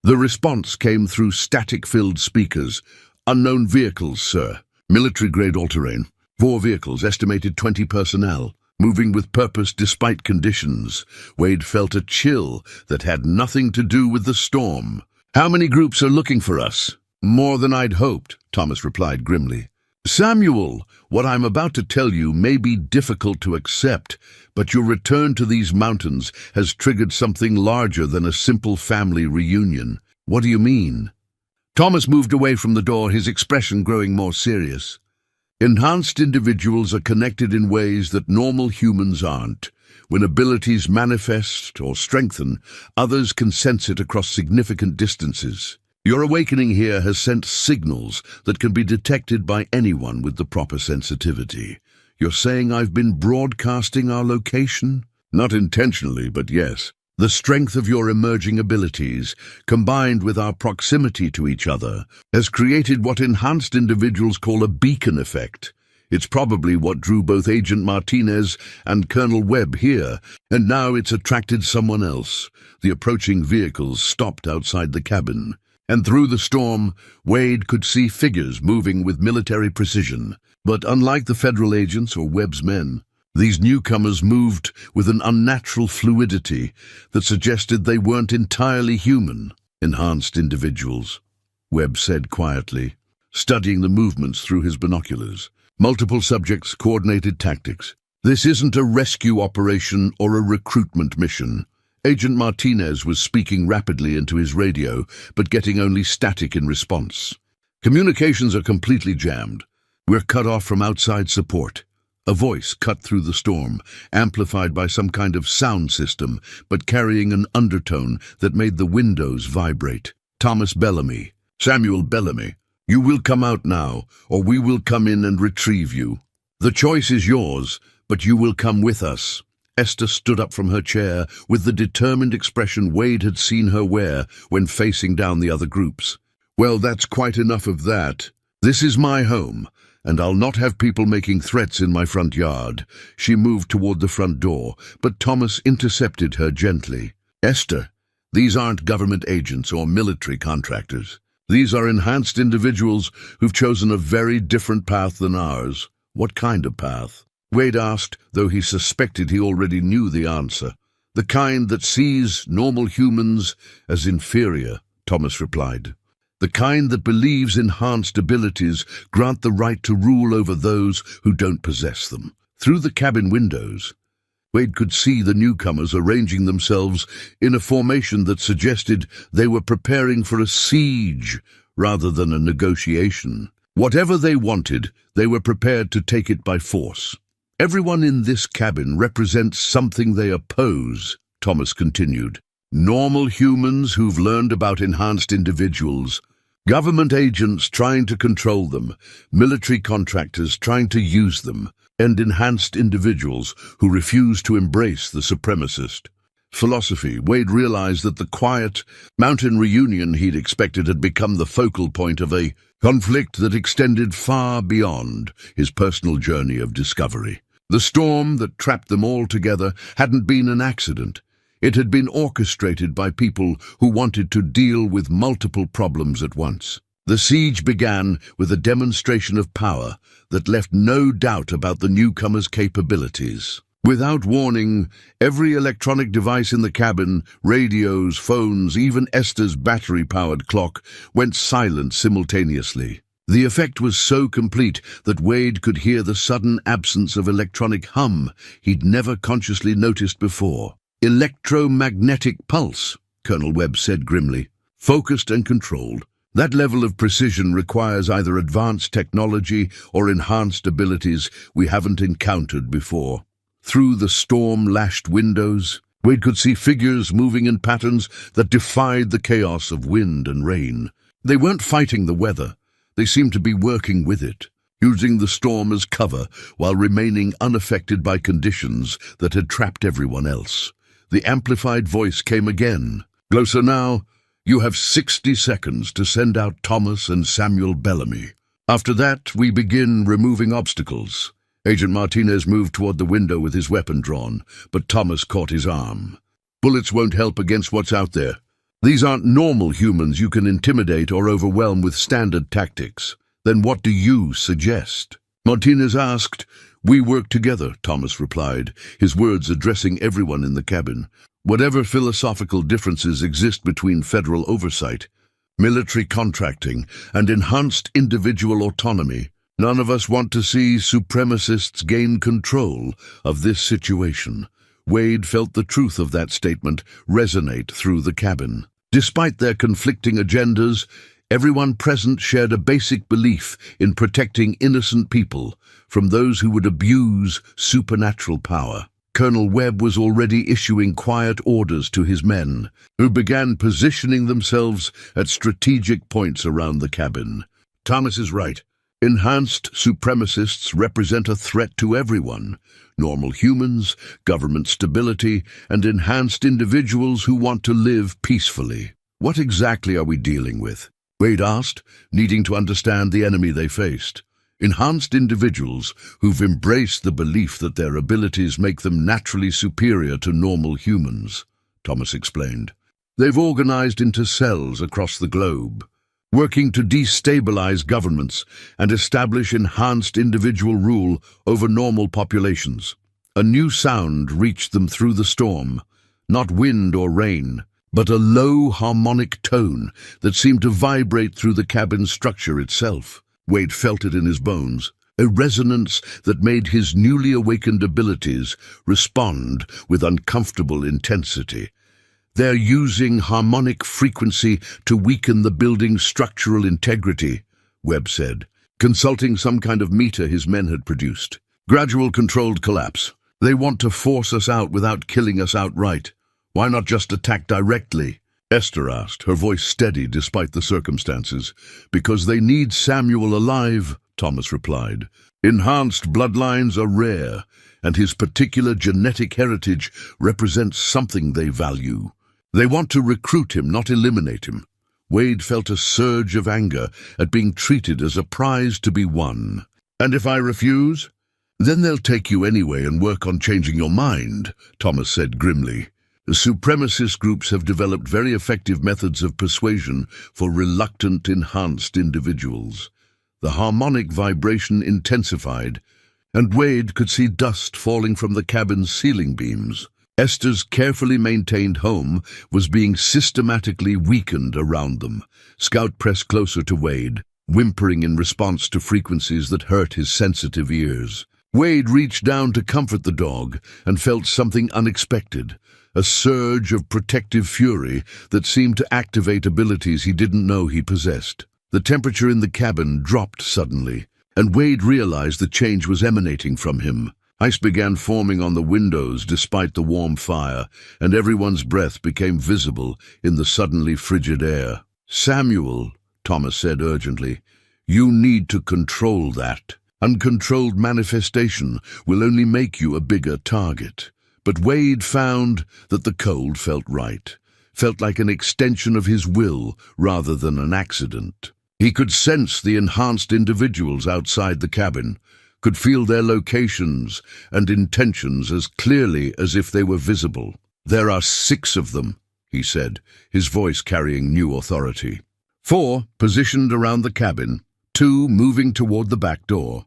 The response came through static-filled speakers. Unknown vehicles, sir. Military-grade all-terrain. 4 vehicles, estimated 20 personnel. Moving with purpose despite conditions. Wade felt a chill that had nothing to do with the storm. How many groups are looking for us? More than I'd hoped, Thomas replied grimly. Samuel, what I'm about to tell you may be difficult to accept, but your return to these mountains has triggered something larger than a simple family reunion. What do you mean? Thomas moved away from the door, his expression growing more serious. Enhanced individuals are connected in ways that normal humans aren't. When abilities manifest or strengthen, others can sense it across significant distances. Your awakening here has sent signals that can be detected by anyone with the proper sensitivity. You're saying I've been broadcasting our location? Not intentionally, but yes. The strength of your emerging abilities, combined with our proximity to each other, has created what enhanced individuals call a beacon effect. It's probably what drew both Agent Martinez and Colonel Webb here, and now it's attracted someone else. The approaching vehicles stopped outside the cabin. And through the storm, Wade could see figures moving with military precision. But unlike the federal agents or Webb's men, these newcomers moved with an unnatural fluidity that suggested they weren't entirely human. Enhanced individuals, Webb said quietly, studying the movements through his binoculars. Multiple subjects, coordinated tactics. This isn't a rescue operation or a recruitment mission. Agent Martinez was speaking rapidly into his radio, but getting only static in response. Communications are completely jammed. We're cut off from outside support. A voice cut through the storm, amplified by some kind of sound system, but carrying an undertone that made the windows vibrate. Thomas Bellamy. Samuel Bellamy. You will come out now, or we will come in and retrieve you. The choice is yours, but you will come with us. Esther stood up from her chair with the determined expression Wade had seen her wear when facing down the other groups. Well, that's quite enough of that. This is my home, and I'll not have people making threats in my front yard. She moved toward the front door, but Thomas intercepted her gently. Esther, these aren't government agents or military contractors. These are enhanced individuals who've chosen a very different path than ours. What kind of path? Wade asked, though he suspected he already knew the answer. The kind that sees normal humans as inferior, Thomas replied. The kind that believes enhanced abilities grant the right to rule over those who don't possess them. Through the cabin windows, Wade could see the newcomers arranging themselves in a formation that suggested they were preparing for a siege rather than a negotiation. Whatever they wanted, they were prepared to take it by force. Everyone in this cabin represents something they oppose, Thomas continued. Normal humans who've learned about enhanced individuals, government agents trying to control them, military contractors trying to use them, and enhanced individuals who refuse to embrace the supremacist philosophy. Wade realized that the quiet mountain reunion he'd expected had become the focal point of a conflict that extended far beyond his personal journey of discovery. The storm that trapped them all together hadn't been an accident. It had been orchestrated by people who wanted to deal with multiple problems at once. The siege began with a demonstration of power that left no doubt about the newcomers' capabilities. Without warning, every electronic device in the cabin, radios, phones, even Esther's battery-powered clock, went silent simultaneously. The effect was so complete that Wade could hear the sudden absence of electronic hum he'd never consciously noticed before. Electromagnetic pulse, Colonel Webb said grimly. Focused and controlled. That level of precision requires either advanced technology or enhanced abilities we haven't encountered before. Through the storm-lashed windows, Wade could see figures moving in patterns that defied the chaos of wind and rain. They weren't fighting the weather. They seemed to be working with it, using the storm as cover while remaining unaffected by conditions that had trapped everyone else. The amplified voice came again. "Closer now. You have 60 seconds to send out Thomas and Samuel Bellamy. After that, we begin removing obstacles." Agent Martinez moved toward the window with his weapon drawn, but Thomas caught his arm. "Bullets won't help against what's out there. These aren't normal humans you can intimidate or overwhelm with standard tactics. Then what do you suggest?" Martinez asked. "We work together," Thomas replied, his words addressing everyone in the cabin. "Whatever philosophical differences exist between federal oversight, military contracting, and enhanced individual autonomy, none of us want to see supremacists gain control of this situation." Wade felt the truth of that statement resonate through the cabin. Despite their conflicting agendas, everyone present shared a basic belief in protecting innocent people from those who would abuse supernatural power. Colonel Webb was already issuing quiet orders to his men, who began positioning themselves at strategic points around the cabin. Thomas is right. Enhanced supremacists represent a threat to everyone. Normal humans, government stability, and enhanced individuals who want to live peacefully. What exactly are we dealing with? Wade asked, needing to understand the enemy they faced. Enhanced individuals who've embraced the belief that their abilities make them naturally superior to normal humans, Thomas explained. They've organized into cells across the globe, working to destabilize governments and establish enhanced individual rule over normal populations. A new sound reached them through the storm, not wind or rain, but a low harmonic tone that seemed to vibrate through the cabin's structure itself. Wade felt it in his bones, a resonance that made his newly awakened abilities respond with uncomfortable intensity. "They're using harmonic frequency to weaken the building's structural integrity," Webb said, consulting some kind of meter his men had produced. "Gradual controlled collapse. They want to force us out without killing us outright. Why not just attack directly?" Esther asked, her voice steady despite the circumstances. "Because they need Samuel alive," Thomas replied. "Enhanced bloodlines are rare, and his particular genetic heritage represents something they value. They want to recruit him, not eliminate him." Wade felt a surge of anger at being treated as a prize to be won. "And if I refuse?" "Then they'll take you anyway and work on changing your mind," Thomas said grimly. Supremacist groups have developed very effective methods of persuasion for reluctant, enhanced individuals. The harmonic vibration intensified, and Wade could see dust falling from the cabin's ceiling beams. Esther's carefully maintained home was being systematically weakened around them. Scout pressed closer to Wade, whimpering in response to frequencies that hurt his sensitive ears. Wade reached down to comfort the dog and felt something unexpected, a surge of protective fury that seemed to activate abilities he didn't know he possessed. The temperature in the cabin dropped suddenly, and Wade realized the change was emanating from him. Ice began forming on the windows despite the warm fire, and everyone's breath became visible in the suddenly frigid air. "Samuel," Thomas said urgently, "you need to control that. Uncontrolled manifestation will only make you a bigger target." But Wade found that the cold felt right, felt like an extension of his will rather than an accident. He could sense the enhanced individuals outside the cabin, could feel their locations and intentions as clearly as if they were visible. "There are 6 of them," he said, his voice carrying new authority. 4 positioned around the cabin, 2 moving toward the back door.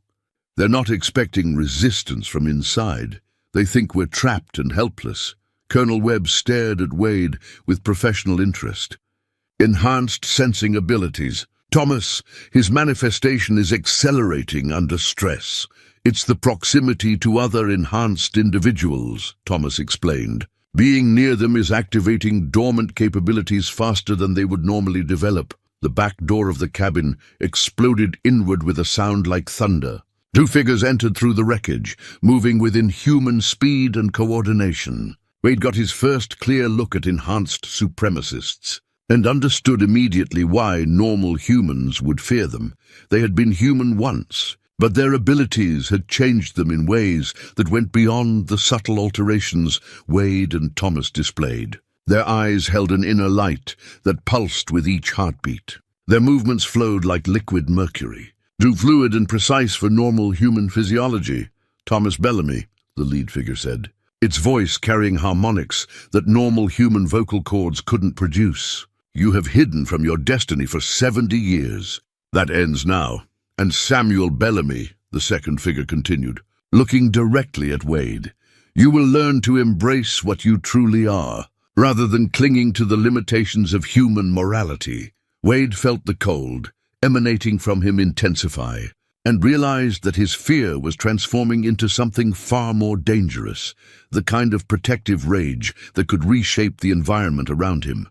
They're not expecting resistance from inside. They think we're trapped and helpless. Colonel Webb stared at Wade with professional interest. "Enhanced sensing abilities. Thomas, his manifestation is accelerating under stress. It's the proximity to other enhanced individuals," Thomas explained. "Being near them is activating dormant capabilities faster than they would normally develop." The back door of the cabin exploded inward with a sound like thunder. 2 figures entered through the wreckage, moving within human speed and coordination. Wade got his first clear look at enhanced supremacists, and understood immediately why normal humans would fear them. They had been human once, but their abilities had changed them in ways that went beyond the subtle alterations Wade and Thomas displayed. Their eyes held an inner light that pulsed with each heartbeat. Their movements flowed like liquid mercury, too fluid and precise for normal human physiology. "Thomas Bellamy," the lead figure said, its voice carrying harmonics that normal human vocal cords couldn't produce. "You have hidden from your destiny for 70 years. That ends now." "And Samuel Bellamy," the second figure continued, looking directly at Wade, "you will learn to embrace what you truly are, rather than clinging to the limitations of human morality." Wade felt the cold emanating from him intensify, and realized that his fear was transforming into something far more dangerous, the kind of protective rage that could reshape the environment around him.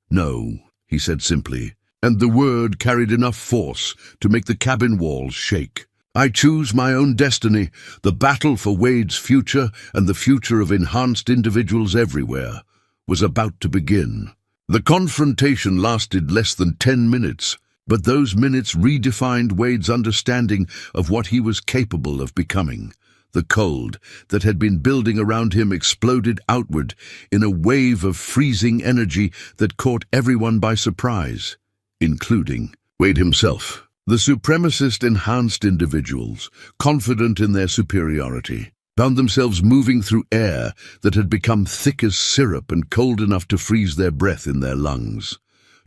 "No," he said simply, and the word carried enough force to make the cabin walls shake. "I choose my own destiny. The battle for Wade's future and the future of enhanced individuals everywhere was about to begin." The confrontation lasted less than 10 minutes, but those minutes redefined Wade's understanding of what he was capable of becoming. The cold that had been building around him exploded outward in a wave of freezing energy that caught everyone by surprise, including Wade himself. The supremacist enhanced individuals, confident in their superiority, found themselves moving through air that had become thick as syrup and cold enough to freeze their breath in their lungs.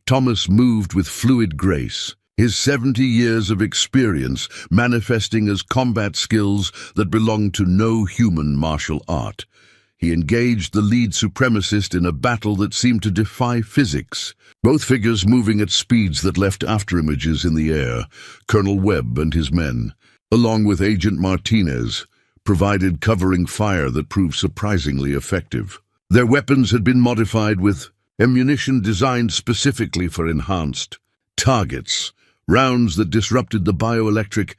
Thomas moved with fluid grace, his 70 years of experience manifesting as combat skills that belonged to no human martial art. He engaged the lead supremacist in a battle that seemed to defy physics, both figures moving at speeds that left afterimages in the air. Colonel Webb and his men, along with Agent Martinez, provided covering fire that proved surprisingly effective. Their weapons had been modified with ammunition designed specifically for enhanced targets, rounds that disrupted the bioelectric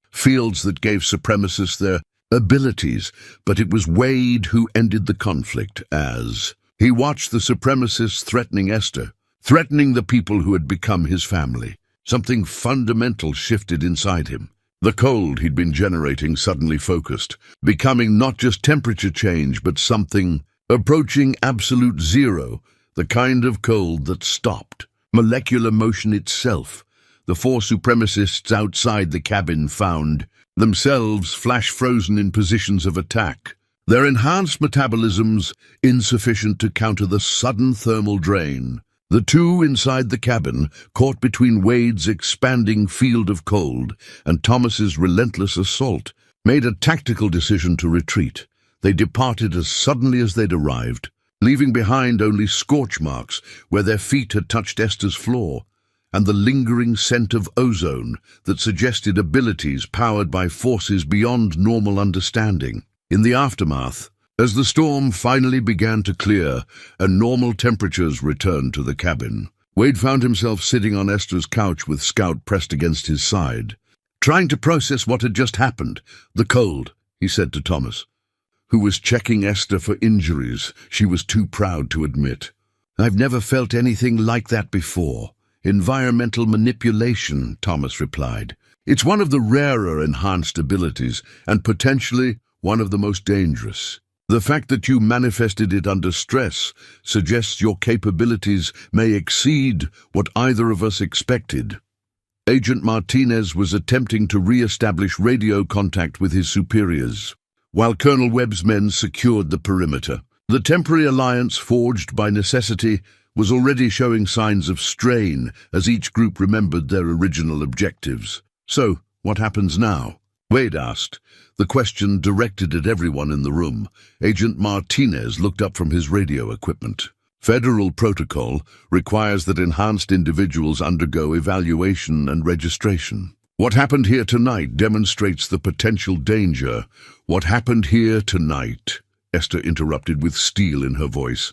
fields that gave supremacists their abilities. But it was Wade who ended the conflict as he watched the supremacists threatening Esther, threatening the people who had become his family. Something fundamental shifted inside him. The cold he'd been generating suddenly focused, becoming not just temperature change, but something approaching absolute zero, the kind of cold that stopped molecular motion itself. The 4 supremacists outside the cabin found themselves flash-frozen in positions of attack. their enhanced metabolisms insufficient to counter the sudden thermal drain. The two inside the cabin, caught between Wade's expanding field of cold and Thomas's relentless assault, made a tactical decision to retreat. They departed as suddenly as they'd arrived, leaving behind only scorch marks where their feet had touched Esther's floor, and the lingering scent of ozone that suggested abilities powered by forces beyond normal understanding. In the aftermath, as the storm finally began to clear and normal temperatures returned to the cabin, Wade found himself sitting on Esther's couch with Scout pressed against his side. Trying to process what had just happened. The cold, he said to Thomas, who was checking Esther for injuries she was too proud to admit. I've never felt anything like that before. Environmental manipulation, Thomas replied. It's one of the rarer enhanced abilities and potentially one of the most dangerous. The fact that you manifested it under stress suggests your capabilities may exceed what either of us expected. Agent Martinez was attempting to re-establish radio contact with his superiors, while Colonel Webb's men secured the perimeter. The temporary alliance forged by necessity was already showing signs of strain as each group remembered their original objectives. So, what happens now? Wade asked, the question directed at everyone in the room. Agent Martinez looked up from his radio equipment. Federal protocol requires that enhanced individuals undergo evaluation and registration. What happened here tonight demonstrates the potential danger. What happened here tonight, Esther interrupted with steel in her voice,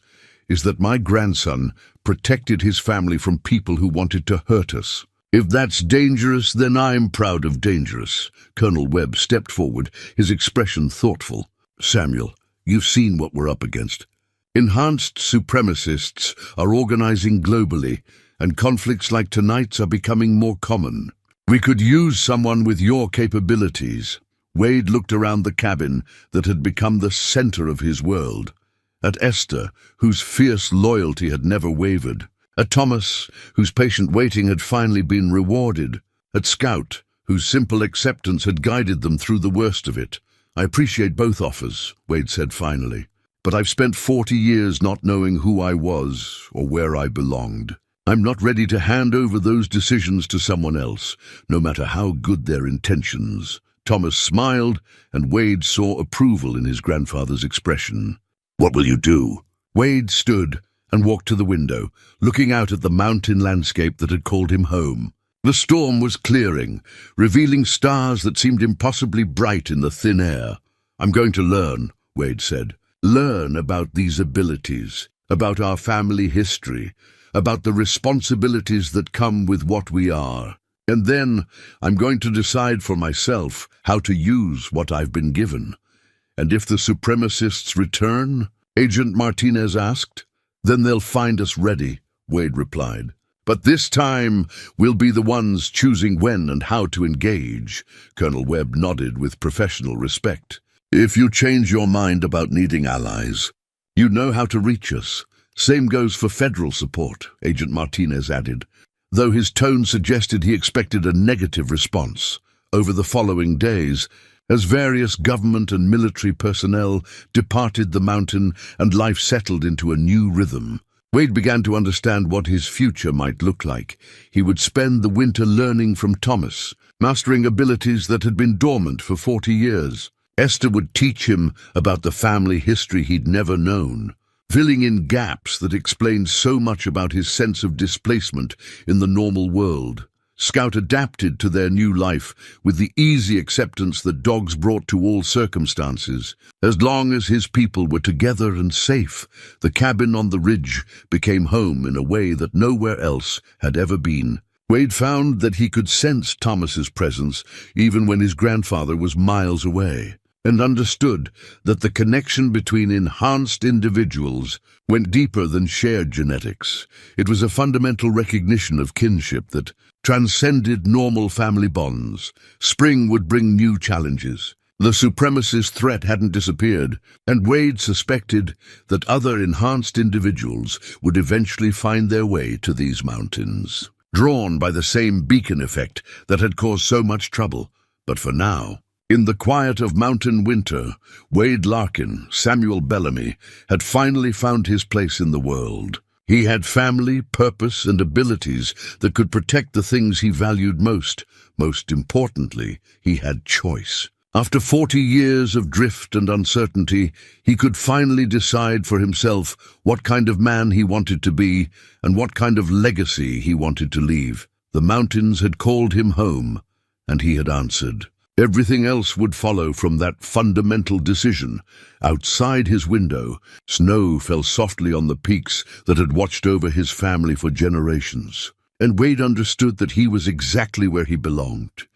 is that my grandson protected his family from people who wanted to hurt us. If that's dangerous, then I'm proud of dangerous. Colonel Webb stepped forward, his expression thoughtful. Samuel, you've seen what we're up against. Enhanced supremacists are organizing globally, and conflicts like tonight's are becoming more common. We could use someone with your capabilities. Wade looked around the cabin that had become the center of his world. At Esther, whose fierce loyalty had never wavered. At Thomas, whose patient waiting had finally been rewarded. At Scout, whose simple acceptance had guided them through the worst of it. I appreciate both offers, Wade said finally. But I've spent 40 years not knowing who I was or where I belonged. I'm not ready to hand over those decisions to someone else, no matter how good their intentions. Thomas smiled, and Wade saw approval in his grandfather's expression. What will you do? Wade stood and walked to the window, looking out at the mountain landscape that had called him home. The storm was clearing, revealing stars that seemed impossibly bright in the thin air. I'm going to learn, Wade said. Learn about these abilities, about our family history, about the responsibilities that come with what we are. And then I'm going to decide for myself how to use what I've been given. And if the supremacists return, Agent Martinez asked, then they'll find us ready, Wade replied. But this time, we'll be the ones choosing when and how to engage. Colonel Webb nodded with professional respect. If you change your mind about needing allies, you know how to reach us. Same goes for federal support, Agent Martinez added, though his tone suggested he expected a negative response. Over the following days, as various government and military personnel departed the mountain and life settled into a new rhythm, Wade began to understand what his future might look like. He would spend the winter learning from Thomas, mastering abilities that had been dormant for 40 years. Esther would teach him about the family history he'd never known, filling in gaps that explained so much about his sense of displacement in the normal world. Scout adapted to their new life with the easy acceptance that dogs brought to all circumstances. As long as his people were together and safe, the cabin on the ridge became home in a way that nowhere else had ever been. Wade found that he could sense Thomas's presence even when his grandfather was miles away, and understood that the connection between enhanced individuals went deeper than shared genetics. It was a fundamental recognition of kinship that transcended normal family bonds. Spring would bring new challenges. The supremacist threat hadn't disappeared, and Wade suspected that other enhanced individuals would eventually find their way to these mountains, drawn by the same beacon effect that had caused so much trouble. But for now, In the quiet of mountain winter, Wade Larkin, Samuel Bellamy, had finally found his place in the world. He had family, purpose, and abilities that could protect the things he valued most. Most importantly, he had choice. After 40 years of drift and uncertainty, he could finally decide for himself what kind of man he wanted to be and what kind of legacy he wanted to leave. The mountains had called him home, and he had answered. Everything else would follow from that fundamental decision. Outside his window, snow fell softly on the peaks that had watched over his family for generations. And Wade understood that he was exactly where he belonged.